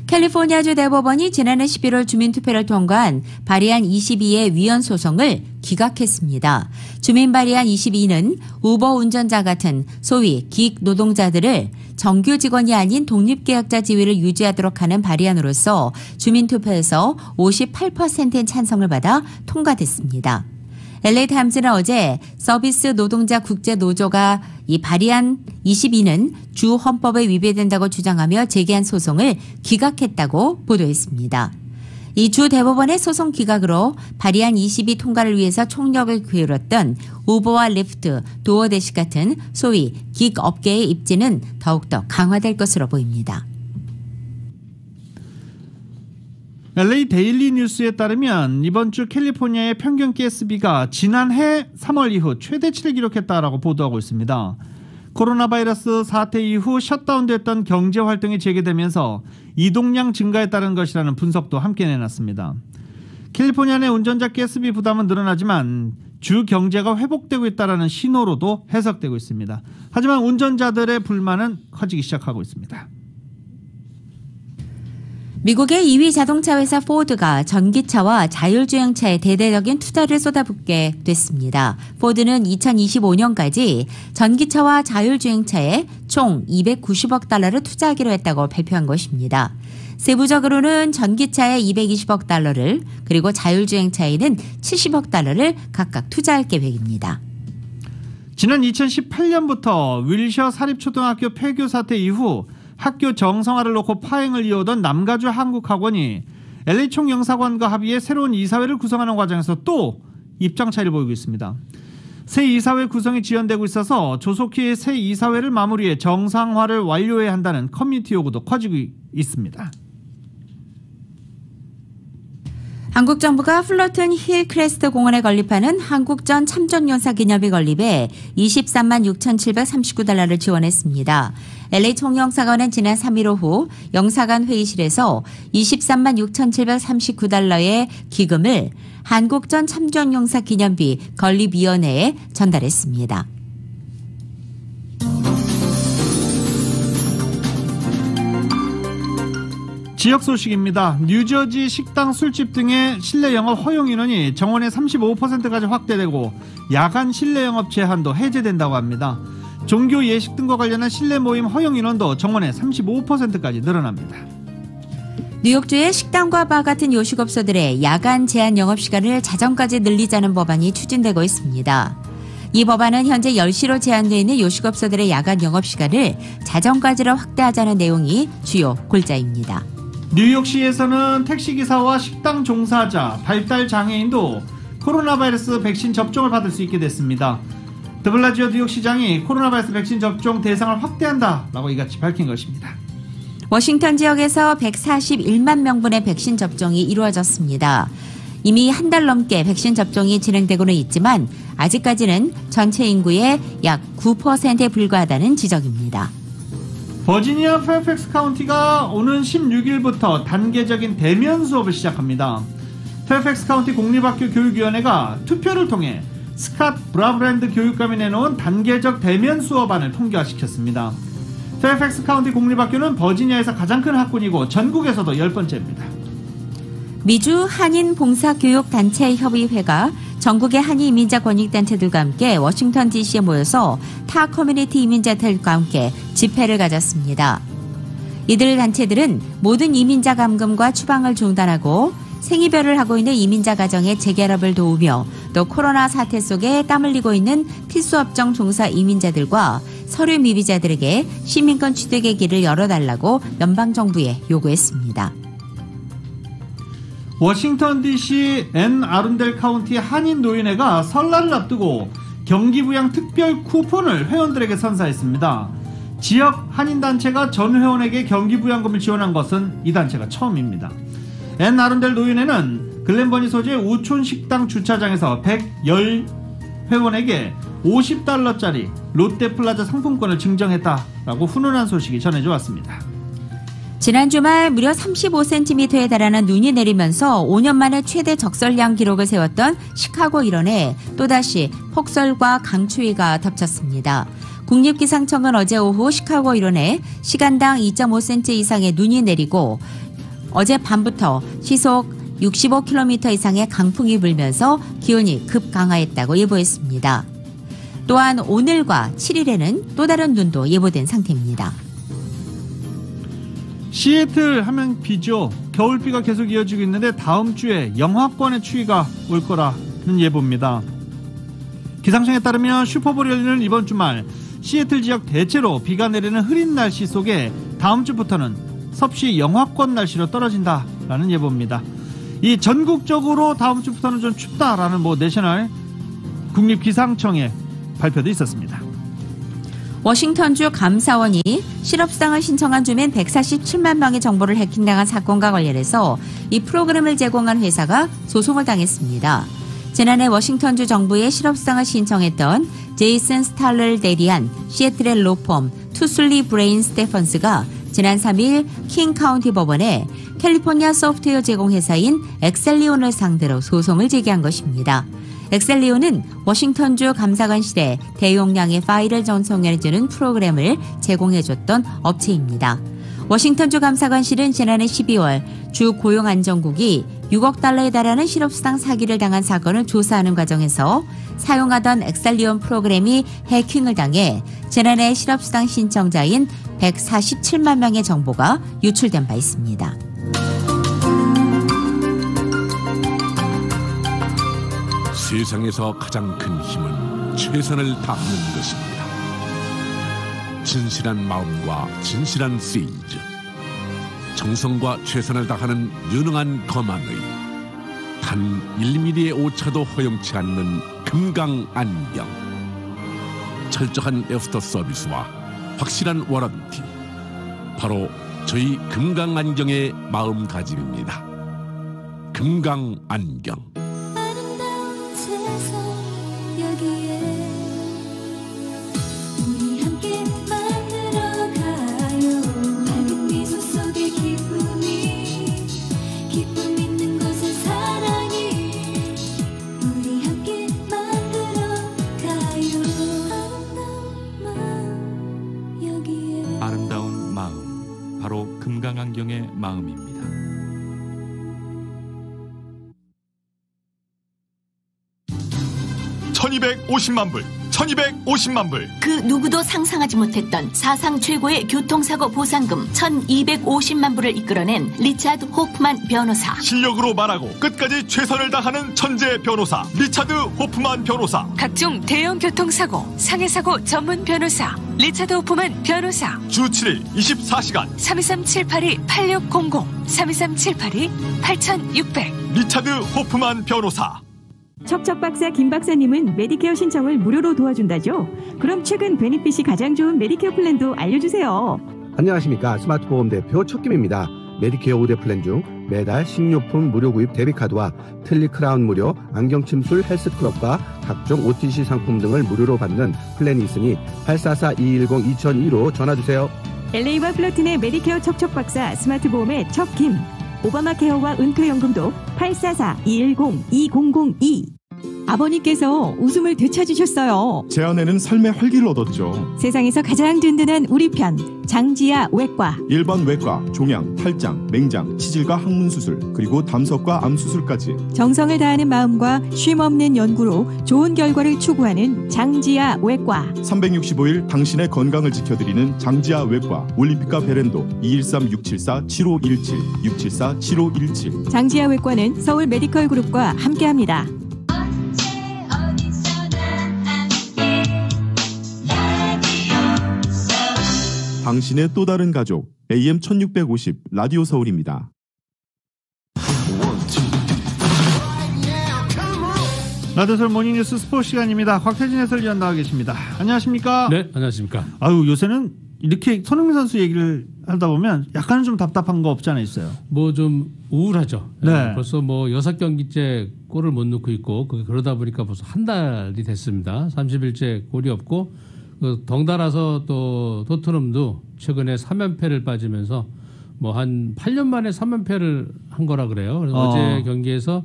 캘리포니아주 대법원이 지난해 11월 주민투표를 통과한 바리안 22의 위헌 소송을 기각했습니다. 주민 바리안 22는 우버 운전자 같은 소위 기익 노동자들을 정규 직원이 아닌 독립계약자 지위를 유지하도록 하는 바리안으로서 주민투표에서 58%의 찬성을 받아 통과됐습니다. LA타임즈는 어제 서비스 노동자 국제노조가 이 바리안 22는 주 헌법에 위배된다고 주장하며 제기한 소송을 기각했다고 보도했습니다. 이 주 대법원의 소송 기각으로 바리안 22 통과를 위해서 총력을 기울였던 우버와 리프트, 도어대시 같은 소위 긱 업계의 입지는 더욱더 강화될 것으로 보입니다. LA 데일리 뉴스에 따르면 이번 주 캘리포니아의 평균 가스비가 지난해 3월 이후 최대치를 기록했다라고 보도하고 있습니다. 코로나 바이러스 사태 이후 셧다운됐던 경제 활동이 재개되면서 이동량 증가에 따른 것이라는 분석도 함께 내놨습니다. 캘리포니아 내 운전자 가스비 부담은 늘어나지만 주 경제가 회복되고 있다는 신호로도 해석되고 있습니다. 하지만 운전자들의 불만은 커지기 시작하고 있습니다. 미국의 2위 자동차 회사 포드가 전기차와 자율주행차에 대대적인 투자를 쏟아붓게 됐습니다. 포드는 2025년까지 전기차와 자율주행차에 총 290억 달러를 투자하기로 했다고 발표한 것입니다. 세부적으로는 전기차에 220억 달러를 그리고 자율주행차에는 70억 달러를 각각 투자할 계획입니다. 지난 2018년부터 윌셔 사립초등학교 폐교 사태 이후 학교 정성화를 놓고 파행을 이어오던 남가주 한국학원이 LA 총영사관과 합의해 새로운 이사회를 구성하는 과정에서 또 입장 차이를 보이고 있습니다. 새 이사회 구성이 지연되고 있어서 조속히 새 이사회를 마무리해 정상화를 완료해야 한다는 커뮤니티 요구도 커지고 있습니다. 한국 정부가 플러튼 힐크레스트 공원에 건립하는 한국전 참전용사 기념비 건립에 23만 6,739달러를 지원했습니다. LA 총영사관은 지난 3일 오후 영사관 회의실에서 23만 6,739달러의 기금을 한국전 참전용사 기념비 건립위원회에 전달했습니다. 지역 소식입니다. 뉴저지 식당, 술집 등의 실내 영업 허용 인원이 정원의 35%까지 확대되고 야간 실내 영업 제한도 해제된다고 합니다. 종교 예식 등과 관련한 실내 모임 허용 인원도 정원의 35%까지 늘어납니다. 뉴욕주의 식당과 바 같은 요식업소들의 야간 제한 영업시간을 자정까지 늘리자는 법안이 추진되고 있습니다. 이 법안은 현재 10시로 제한되어 있는 요식업소들의 야간 영업시간을 자정까지로 확대하자는 내용이 주요 골자입니다. 뉴욕시에서는 택시기사와 식당 종사자, 발달장애인도 코로나 바이러스 백신 접종을 받을 수 있게 됐습니다. 드블라지오 뉴욕시장이 코로나 바이러스 백신 접종 대상을 확대한다라고 이같이 밝힌 것입니다. 워싱턴 지역에서 141만 명분의 백신 접종이 이루어졌습니다. 이미 한 달 넘게 백신 접종이 진행되고는 있지만 아직까지는 전체 인구의 약 9%에 불과하다는 지적입니다. 버지니아 페어팩스 카운티가 오는 16일부터 단계적인 대면 수업을 시작합니다. 페어팩스 카운티 공립학교 교육위원회가 투표를 통해 스캇 브라브랜드 교육감이 내놓은 단계적 대면 수업안을 통과시켰습니다. 페어팩스 카운티 공립학교는 버지니아에서 가장 큰 학군이고 전국에서도 10번째입니다. 미주 한인 봉사교육단체 협의회가 전국의 한인 이민자 권익단체들과 함께 워싱턴 DC에 모여서 타 커뮤니티 이민자들과 함께 집회를 가졌습니다. 이들 단체들은 모든 이민자 감금과 추방을 중단하고 생이별을 하고 있는 이민자 가정의 재결합을 도우며 또 코로나 사태 속에 땀 흘리고 있는 필수업종 종사 이민자들과 서류 미비자들에게 시민권 취득의 길을 열어달라고 연방정부에 요구했습니다. 워싱턴 DC 앤 아룬델 카운티 한인 노인회가 설날을 앞두고 경기부양 특별 쿠폰을 회원들에게 선사했습니다. 지역 한인단체가 전 회원에게 경기 부양금을 지원한 것은 이 단체가 처음입니다. 앤 아른델 노인회는 글렌버니 소재의 우촌 식당 주차장에서 110회원에게 $50짜리 롯데플라자 상품권을 증정했다라고 훈훈한 소식이 전해져 왔습니다. 지난 주말 무려 35cm에 달하는 눈이 내리면서 5년 만에 최대 적설량 기록을 세웠던 시카고 일원에 또다시 폭설과 강추위가 덮쳤습니다. 국립기상청은 어제 오후 시카고 일원에 시간당 2.5cm 이상의 눈이 내리고 어제 밤부터 시속 65km 이상의 강풍이 불면서 기온이 급강하했다고 예보했습니다. 또한 오늘과 7일에는 또 다른 눈도 예보된 상태입니다. 시애틀 하면 비죠. 겨울비가 계속 이어지고 있는데 다음 주에 영하권의 추위가 올 거라는 예보입니다. 기상청에 따르면 슈퍼볼이 열리는 이번 주말 시애틀 지역 대체로 비가 내리는 흐린 날씨 속에 다음 주부터는 섭씨 영하권 날씨로 떨어진다라는 예보입니다. 이 전국적으로 다음 주부터는 좀 춥다라는 내셔널 국립기상청의 발표도 있었습니다. 워싱턴주 감사원이 실업수당을 신청한 주민 147만 명의 정보를 해킹당한 사건과 관련해서 이 프로그램을 제공한 회사가 소송을 당했습니다. 지난해 워싱턴주 정부에 실업수당을 신청했던 제이슨 스탈러를 대리한 시애틀의 로펌 투슬리 브레인 스테펀스가 지난 3일 킹 카운티 법원에 캘리포니아 소프트웨어 제공 회사인 엑셀리온을 상대로 소송을 제기한 것입니다. 엑셀리온은 워싱턴주 감사관실에 대용량의 파일을 전송해주는 프로그램을 제공해줬던 업체입니다. 워싱턴주 감사관실은 지난해 12월 주 고용안정국이 $6억 달하는 실업수당 사기를 당한 사건을 조사하는 과정에서 사용하던 엑셀리온 프로그램이 해킹을 당해 지난해 실업수당 신청자인 147만 명의 정보가 유출된 바 있습니다. 세상에서 가장 큰 힘은 최선을 다하는 것입니다. 진실한 마음과 진실한 세일즈, 정성과 최선을 다하는 유능한 검안의 단 1mm의 오차도 허용치 않는 금강안경, 철저한 애프터 서비스와 확실한 워런티, 바로 저희 금강안경의 마음가짐입니다. 금강안경. 아름다운 마음, 바로 금강안경의 마음입니다. $1250만, 1250만 불. 그 누구도 상상하지 못했던 사상 최고의 교통사고 보상금 1250만 불을 이끌어낸 리차드 호프만 변호사. 실력으로 말하고 끝까지 최선을 다하는 천재 변호사 리차드 호프만 변호사. 각종 대형 교통사고, 상해사고 전문 변호사 리차드 호프만 변호사. 주 7일 24시간 323-782-8600 323-782-8600 리차드 호프만 변호사. 척척박사 김 박사님은 메디케어 신청을 무료로 도와준다죠? 그럼 최근 베니핏이 가장 좋은 메디케어 플랜도 알려주세요. 안녕하십니까. 스마트보험 대표 척김입니다. 메디케어 5대 플랜 중 매달 식료품 무료 구입 데비카드와 틀니 크라운 무료, 안경침술 헬스클럽과 각종 OTC 상품 등을 무료로 받는 플랜이 있으니 844-210-2002로 전화주세요. LA와 플러튼의 메디케어 척척박사 스마트보험의 척김. 오바마 케어와 은퇴연금도 844-210-2002. 아버님께서 웃음을 되찾으셨어요. 제 아내는 삶의 활기를 얻었죠. 세상에서 가장 든든한 우리 편 장지아 외과. 일반 외과, 종양, 탈장, 맹장, 치질과 항문 수술, 그리고 담석과 암 수술까지 정성을 다하는 마음과 쉼없는 연구로 좋은 결과를 추구하는 장지아 외과. 365일 당신의 건강을 지켜드리는 장지아 외과. 올림픽과 베렌도 213-674-7517 674-7517. 장지아 외과는 서울 메디컬 그룹과 함께합니다. 당신의 또 다른 가족 AM 1650 라디오 서울입니다. 라디오 서울 모닝뉴스 스포츠 시간입니다. 곽태진 해설위원 나와 계십니다. 안녕하십니까? 네, 안녕하십니까? 아유, 요새는 이렇게 손흥민 선수 얘기를 하다 보면 약간은 좀 답답한 거 없지 않아 있어요. 뭐 좀 우울하죠. 네. 벌써 뭐 6경기째 골을 못 넣고 있고 그러다 보니까 벌써 한 달이 됐습니다. 30일째 골이 없고 덩달아서 또 토트넘도 최근에 3연패를 빠지면서 뭐 한 8년 만에 3연패를 한 거라 그래요. 그래서 어제 경기에서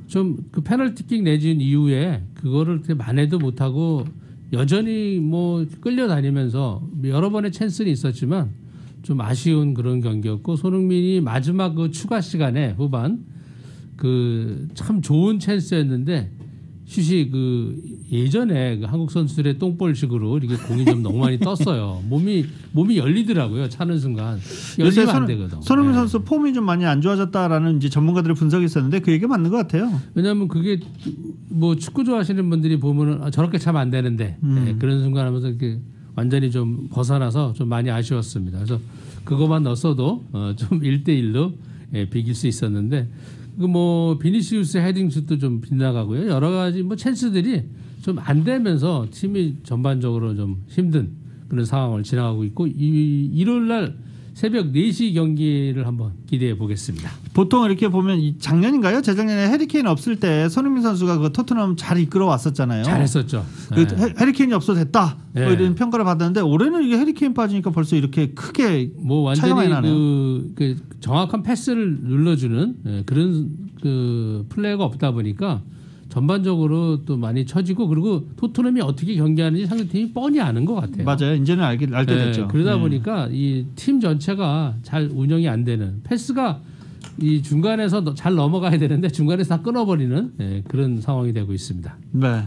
좀 그 페널티킥 내준 이후에 그거를 그렇게 만회도 못하고 여전히 뭐 끌려다니면서 여러 번의 찬스는 있었지만 좀 아쉬운 그런 경기였고 손흥민이 마지막 그 추가 시간에 후반 그 참 좋은 찬스였는데 슛이 그 예전에 그 한국 선수들의 똥볼식으로 이렇게 공이 좀 너무 많이 떴어요. 몸이 열리더라고요. 차는 순간 열리면 안 되거든. 손흥민 선수 폼이 좀 많이 안 좋아졌다라는 이제 전문가들의 분석이 있었는데 그 얘기가 맞는 것 같아요. 왜냐하면 그게 뭐 축구 좋아하시는 분들이 보면은 저렇게 차면 안 되는데 그런 순간 하면서 이렇게 완전히 좀 벗어나서 좀 많이 아쉬웠습니다. 그래서 그것만 넣었어도 좀 1대1로 비길 수 있었는데 그 뭐 비니시우스 헤딩슛도 좀 빗나가고요. 여러 가지 뭐 찬스들이 좀 안 되면서 팀이 전반적으로 좀 힘든 그런 상황을 지나가고 있고 일요일 날 새벽 4시 경기를 한번 기대해 보겠습니다. 보통 이렇게 보면 작년인가요? 재작년에 해리케인 없을 때 손흥민 선수가 그 토트넘 잘 이끌어 왔었잖아요. 잘했었죠. 그 해리케인이 없어도 됐다. 뭐 이런 평가를 받았는데 올해는 이게 해리케인 빠지니까 벌써 이렇게 크게 뭐 완전히 그 정확한 패스를 눌러주는 그런 그 플레이가 없다 보니까 전반적으로 또 많이 처지고 그리고 토트넘이 어떻게 경기하는지 상대팀이 뻔히 아는 것 같아요. 맞아요. 이제는 알게 됐죠. 그러다 보니까 이 팀 전체가 잘 운영이 안 되는 패스가 이 중간에서 잘 넘어가야 되는데 중간에서 다 끊어버리는 그런 상황이 되고 있습니다. 네.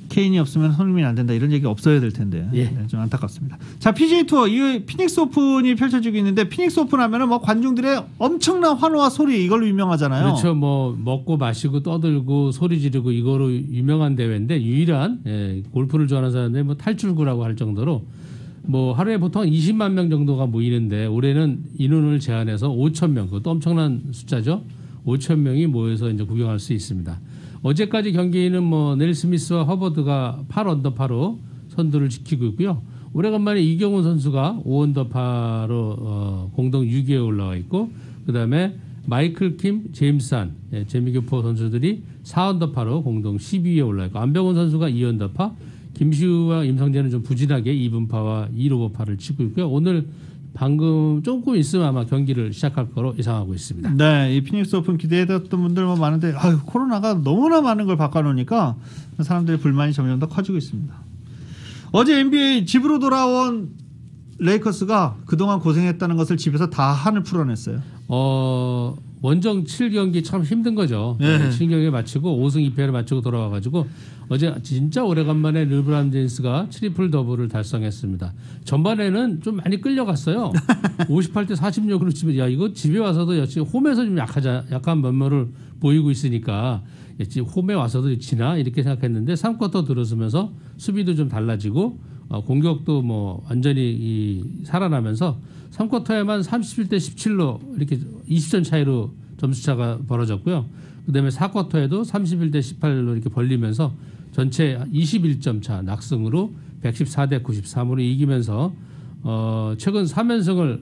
케인이 없으면 손흥민이 안 된다 이런 얘기 없어야 될 텐데 좀 안타깝습니다. 자, PGA 투어 이 피닉스 오픈이 펼쳐지고 있는데 피닉스 오픈 하면은 뭐 관중들의 엄청난 환호와 소리 이걸로 유명하잖아요. 그렇죠. 뭐 먹고 마시고 떠들고 소리 지르고 이거로 유명한 대회인데 유일한 골프를 좋아하는 사람들이 뭐 탈출구라고 할 정도로 뭐 하루에 보통 20만 명 정도가 모이는데 올해는 인원을 제한해서 5천 명 그것도 엄청난 숫자죠. 5천 명이 모여서 이제 구경할 수 있습니다. 어제까지 경기는 뭐 넬 스미스와 허버드가 8언더파로 선두를 지키고 있고요. 오래간만에 이경훈 선수가 5언더파로 공동 6위에 올라와 있고 그다음에 마이클 킴, 제임스 한, 재미교포 선수들이 4언더파로 공동 12위에 올라 있고 안병훈 선수가 2언더파, 김시우와 임성재는 좀 부진하게 2분파와 1오버파를 치고 있고요. 오늘 방금 조금 있으면 아마 경기를 시작할 거로 예상하고 있습니다. 네, 이 피닉스 오픈 기대했던 분들만 많은데 코로나가 너무나 많은 걸 바꿔놓으니까 사람들의 불만이 점점 더 커지고 있습니다. 어제 NBA 집으로 돌아온 레이커스가 그동안 고생했다는 것을 집에서 다 한을 풀어냈어요. 원정 7경기 참 힘든 거죠. 네. 7경기 마치고 5승 2패를 마치고 돌아와가지고 어제 진짜 오래간만에 르브론 제임스가 트리플 더블을 달성했습니다. 전반에는 좀 많이 끌려갔어요. 58대 46으로 치면 야 이거 집에 와서도 역시 홈에서 좀 약한 면모를 보이고 있으니까 홈에 와서도 지나 이렇게 생각했는데 3쿼터 들어서면서 수비도 좀 달라지고 공격도 뭐 완전히 살아나면서 3쿼터에만 31대 17로 이렇게 20점 차이로 점수차가 벌어졌고요. 그다음에 4쿼터에도 31대 18로 이렇게 벌리면서 전체 21점 차 낙승으로 114대 93으로 이기면서 최근 3연승을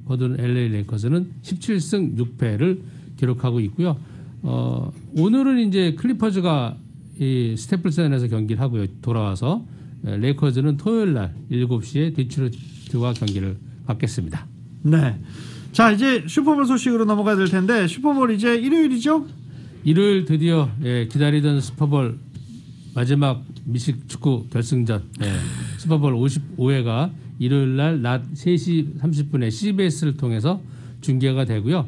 거둔 LA 레이커스는 17승 6패를 기록하고 있고요. 오늘은 이제 클리퍼즈가 이 스태플센에서 경기를 하고요. 돌아와서 레이커즈는 토요일 날 7시에 디트로이트와 경기를 갖겠습니다. 네. 자, 이제 슈퍼볼 소식으로 넘어가야 될 텐데 슈퍼볼 이제 일요일이죠? 일요일 드디어 기다리던 슈퍼볼 마지막 미식 축구 결승전 슈퍼볼 55회가 일요일 날 낮 3시 30분에 CBS를 통해서 중계가 되고요.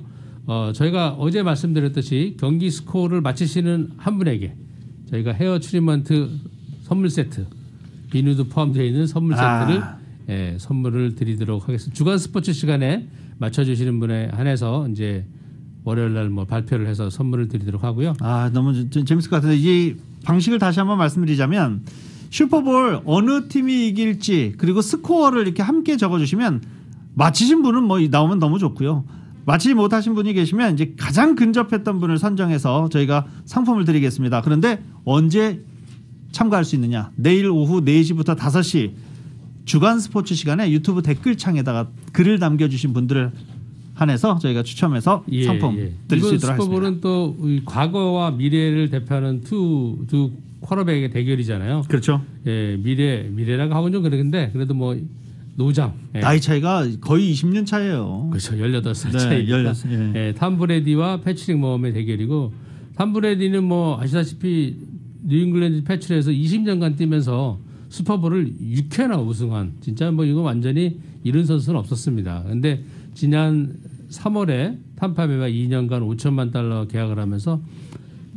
저희가 어제 말씀드렸듯이 경기 스코어를 맞히시는 한 분에게 저희가 헤어 트리트먼트 선물 세트 비누도 포함되어 있는 선물 세트를 선물을 드리도록 하겠습니다. 주간 스포츠 시간에 맞춰주시는 분에 한해서 이제 월요일 날 뭐 발표를 해서 선물을 드리도록 하고요. 너무 재밌을 것 같은데 이 방식을 다시 한번 말씀드리자면 슈퍼볼 어느 팀이 이길지 그리고 스코어를 이렇게 함께 적어주시면 맞히신 분은 뭐 나오면 너무 좋고요. 맞히지 못하신 분이 계시면 이제 가장 근접했던 분을 선정해서 저희가 상품을 드리겠습니다. 그런데 언제 참가할 수 있느냐? 내일 오후 4시부터 5시 주간 스포츠 시간에 유튜브 댓글창에다가 글을 남겨주신 분들을 한해서 저희가 추첨해서 상품 드릴 수 있도록 하겠습니다. 슈퍼볼은 또 과거와 미래를 대표하는 두 쿼터백의 대결이잖아요. 그렇죠. 예, 미래라고 하면 좀 그런데 그래도 뭐 노장. 예. 나이 차이가 거의 20년 차이에요. 그렇죠. 18살 네, 차이니까. 16, 예, 탐 브레디와 패트릭 머홈의 대결이고 탐 브레디는 뭐 아시다시피 뉴잉글랜드 패트리에서 20년간 뛰면서 슈퍼볼을 6회나 우승한 진짜 뭐 이거 완전히 이런 선수는 없었습니다. 근데 지난 3월에 탐파베와 2년간 5천만 달러 계약을 하면서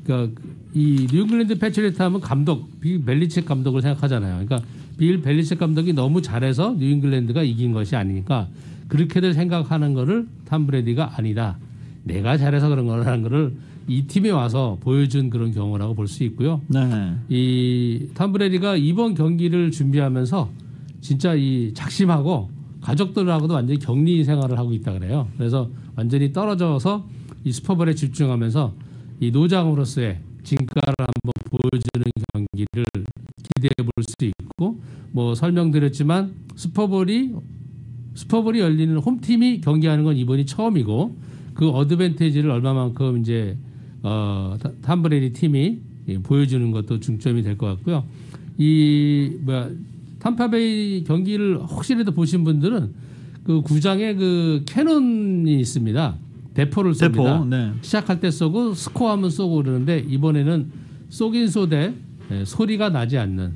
그러니까 이 뉴잉글랜드 패트리어트 하면 감독 빌 벨리책 감독을 생각하잖아요. 그러니까 빌 벨리책 감독이 너무 잘해서 뉴잉글랜드가 이긴 것이 아니니까 그렇게들 생각하는 거를 탐 브레디가 아니다. 내가 잘해서 그런 거라는 거를 이 팀에 와서 보여준 그런 경우라고 볼 수 있고요. 네. 이 탐 브레디가 이번 경기를 준비하면서 진짜 이 작심하고 가족들하고도 완전히 격리 생활을 하고 있다 그래요. 그래서 완전히 떨어져서 이 슈퍼볼에 집중하면서 이 노장으로서의 진가를 한번 보여주는 경기를 기대해 볼 수 있고 뭐 설명드렸지만 슈퍼볼이 열리는 홈팀이 경기하는 건 이번이 처음이고 그 어드밴티지를 얼마만큼 이제 탐 브레디 팀이 보여주는 것도 중점이 될 것 같고요. 탐파베이 경기를 혹시라도 보신 분들은 그 구장에 그 캐논이 있습니다. 대포를 쏩니다. 대포, 네. 시작할 때 쏘고 스코어하면 쏘고 그러는데 이번에는 쏘긴 쏘되 소리가 나지 않는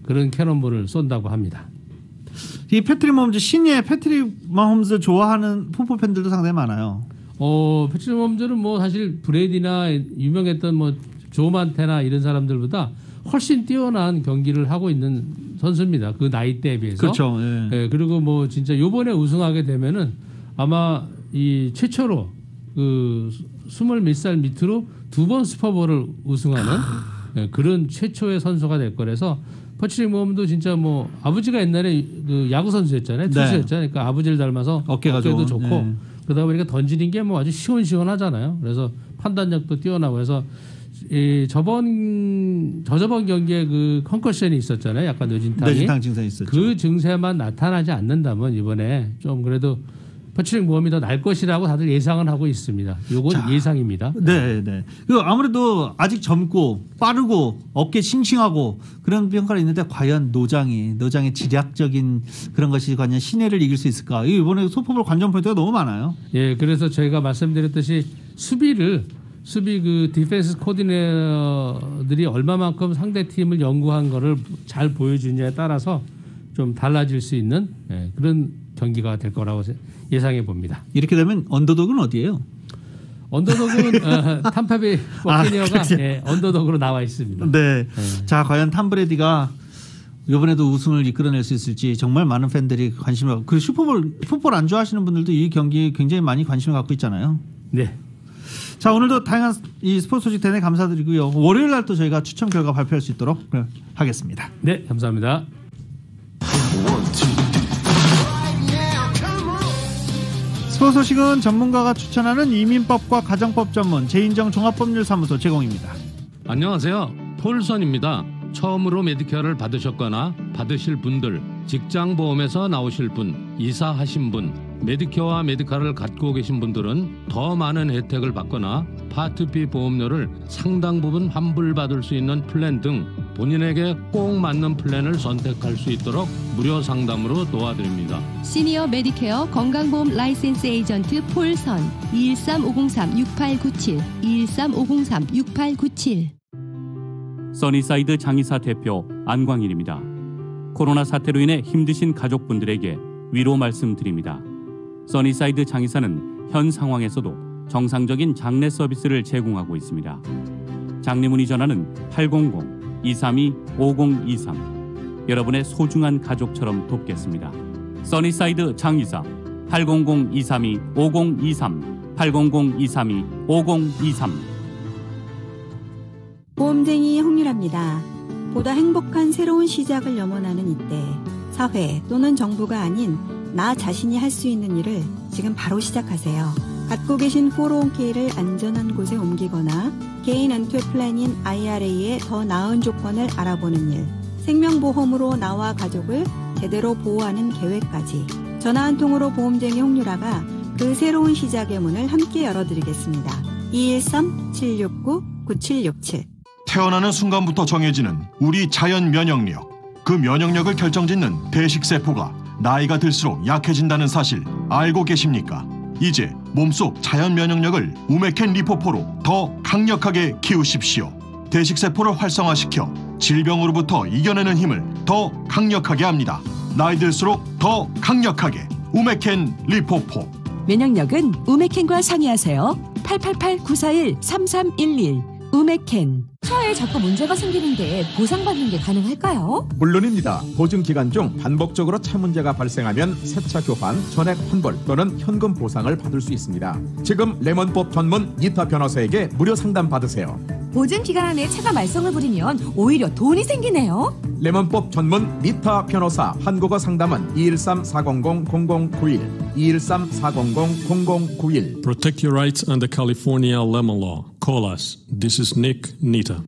그런 캐논볼을 쏜다고 합니다. 이 패트릭 마홈즈 신예 패트릭 마홈즈 좋아하는 풋볼 팬들도 상당히 많아요. 패트릭 마홈즈는 뭐 사실 브레이디나 유명했던 뭐 조만테나 이런 사람들보다 훨씬 뛰어난 경기를 하고 있는 선수입니다. 그 나이대에 비해서. 그렇죠. 예, 그리고 뭐 진짜 요번에 우승하게 되면은 아마 이 최초로 그 20몇 살 밑으로 2번 슈퍼볼을 우승하는 그런 최초의 선수가 될 거라서 패트릭 마홈도 진짜 뭐 아버지가 옛날에 그 야구 선수였잖아요. 투수였잖아요. 그러니까 아버지를 닮아서 어깨도 좋고 네. 그러다 보니까 던지는 게 뭐 아주 시원시원하잖아요. 그래서 판단력도 뛰어나고 해서 저번 경기에 그 컨커션이 있었잖아요. 약간 뇌진탕 증상이 있었죠. 그 증세만 나타나지 않는다면 이번에 좀 그래도 패트릭 마홈이 더 날 것이라고 다들 예상을 하고 있습니다. 요건 예상입니다. 네. 그 아무래도 아직 젊고 빠르고 어깨 싱싱하고 그런 평가가 있는데 과연 노장의 지략적인 그런 것이 과연 신예를 이길 수 있을까? 이번에 슈퍼볼 관전 포인트가 너무 많아요. 예, 그래서 저희가 말씀드렸듯이 수비 그 디펜스 코디네이터들이 얼마만큼 상대 팀을 연구한 거를 잘 보여주냐에 따라서 좀 달라질 수 있는 그런 경기가 될 거라고 예상해 봅니다. 이렇게 되면 언더독은 어디예요? 언더독은 탐파베이 버키니어가 언더독으로 나와 있습니다. 네. 자, 과연 탐 브레디가 이번에도 우승을 이끌어낼 수 있을지 정말 많은 팬들이 관심을 갖고 그 풋볼 안 좋아하시는 분들도 이 경기에 굉장히 많이 관심을 갖고 있잖아요. 네. 자, 오늘도 다양한 이 스포츠 소식 대단히 감사드리고요. 월요일 날 또 저희가 추첨 결과 발표할 수 있도록 하겠습니다. 네, 감사합니다. 스포츠 소식은 전문가가 추천하는 이민법과 가정법 전문 제인정 종합법률사무소 제공입니다. 안녕하세요. 폴선입니다. 처음으로 메디케어를 받으셨거나 받으실 분들, 직장보험에서 나오실 분, 이사하신 분, 메디케어와 메디칼을 갖고 계신 분들은 더 많은 혜택을 받거나 파트 B 보험료를 상당 부분 환불받을 수 있는 플랜 등 본인에게 꼭 맞는 플랜을 선택할 수 있도록 무료 상담으로 도와드립니다. 시니어 메디케어 건강보험 라이센스 에이전트 폴선 213-503-6897 213-503-6897 써니사이드 장의사 대표 안광일입니다. 코로나 사태로 인해 힘드신 가족분들에게 위로 말씀드립니다. 써니사이드 장의사는 현 상황에서도 정상적인 장례 서비스를 제공하고 있습니다. 장례문의 전화는 800-232-5023. 여러분의 소중한 가족처럼 돕겠습니다. 써니사이드 장의사 800-232-5023 800-232-5023. 보험쟁이 홍유라입니다. 보다 행복한 새로운 시작을 염원하는 이때 사회 또는 정부가 아닌 나 자신이 할 수 있는 일을 지금 바로 시작하세요. 갖고 계신 401k를 안전한 곳에 옮기거나 개인 엔투 플랜인 IRA의 더 나은 조건을 알아보는 일. 생명보험으로 나와 가족을 제대로 보호하는 계획까지 전화 한 통으로 보험쟁이 홍유라가 그 새로운 시작의 문을 함께 열어드리겠습니다. 213-769-9767 태어나는 순간부터 정해지는 우리 자연 면역력. 그 면역력을 결정짓는 대식세포가 나이가 들수록 약해진다는 사실 알고 계십니까? 이제 몸속 자연 면역력을 우메켄 리포포로 더 강력하게 키우십시오. 대식세포를 활성화시켜 질병으로부터 이겨내는 힘을 더 강력하게 합니다. 나이 들수록 더 강력하게 우메켄 리포포. 면역력은 우메켄과 상의하세요. 888-941-3311 우메켄. 차에 자꾸 문제가 생기는데 보상받는 게 가능할까요? 물론입니다. 보증 기간 중 반복적으로 차 문제가 발생하면 새차 교환, 전액 환불 또는 현금 보상을 받을 수 있습니다. 지금 레몬법 전문 니타 변호사에게 무료 상담 받으세요. 보증 기간 안에 차가 말썽을 부리면 오히려 돈이 생기네요. 레몬법 전문 니타 변호사 한국어 상담은 213-400-0091 213-400-0091 Protect your rights under California lemon law. Call us. This is Nick Nita.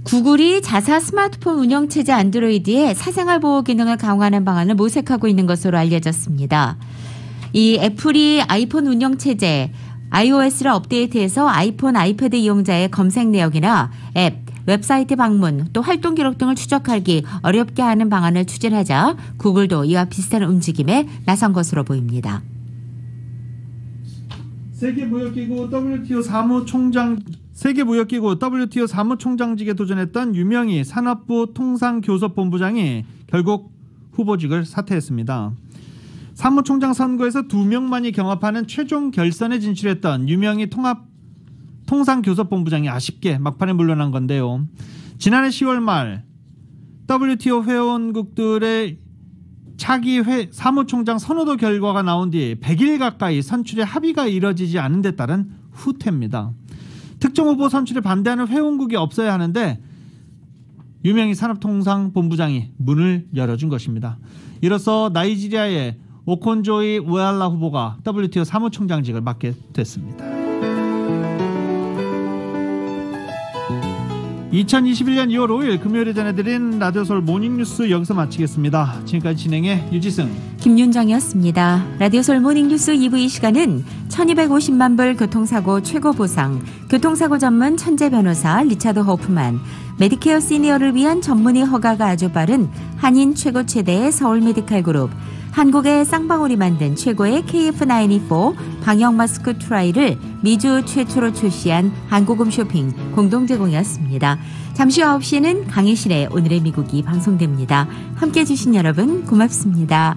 구글이 자사 스마트폰 운영체제 안드로이드의 사생활 보호 기능을 강화하는 방안을 모색하고 있는 것으로 알려졌습니다. 이 애플이 아이폰 운영체제 iOS를 업데이트해서 아이폰, 아이패드 이용자의 검색 내역이나 앱, 웹사이트 방문, 또 활동 기록 등을 추적하기 어렵게 하는 방안을 추진하자 구글도 이와 비슷한 움직임에 나선 것으로 보입니다. 세계무역기구 WTO 사무총장직에 도전했던 유명희 산업부 통상교섭본부장이 결국 후보직을 사퇴했습니다. 사무총장 선거에서 2명만이 경합하는 최종 결선에 진출했던 유명희 통상교섭본부장이 아쉽게 막판에 물러난 건데요. 지난해 10월 말 WTO 회원국들의 차기 사무총장 선호도 결과가 나온 뒤 100일 가까이 선출에 합의가 이뤄지지 않은 데 따른 후퇴입니다. 특정 후보 선출에 반대하는 회원국이 없어야 하는데 유명희 산업통상본부장이 문을 열어준 것입니다. 이로써 나이지리아의 오콘조이 우알라 후보가 WTO 사무총장직을 맡게 됐습니다. 2021년 2월 5일 금요일에 전해드린 라디오서울 모닝뉴스 여기서 마치겠습니다. 지금까지 진행의 유지승, 김윤정이었습니다. 라디오서울 모닝뉴스 2부 이 시간은 1250만 불 교통사고 최고보상, 교통사고 전문 천재 변호사 리차드 호프만, 메디케어 시니어를 위한 전문의 허가가 아주 빠른 한인 최고 최대의 서울 메디칼 그룹, 한국의 쌍방울이 만든 최고의 KF94 방역 마스크 트라이를 미주 최초로 출시한 한국음 쇼핑 공동 제공이었습니다. 잠시 후 9시에는 강혜실의 오늘의 미국이 방송됩니다. 함께해 주신 여러분 고맙습니다.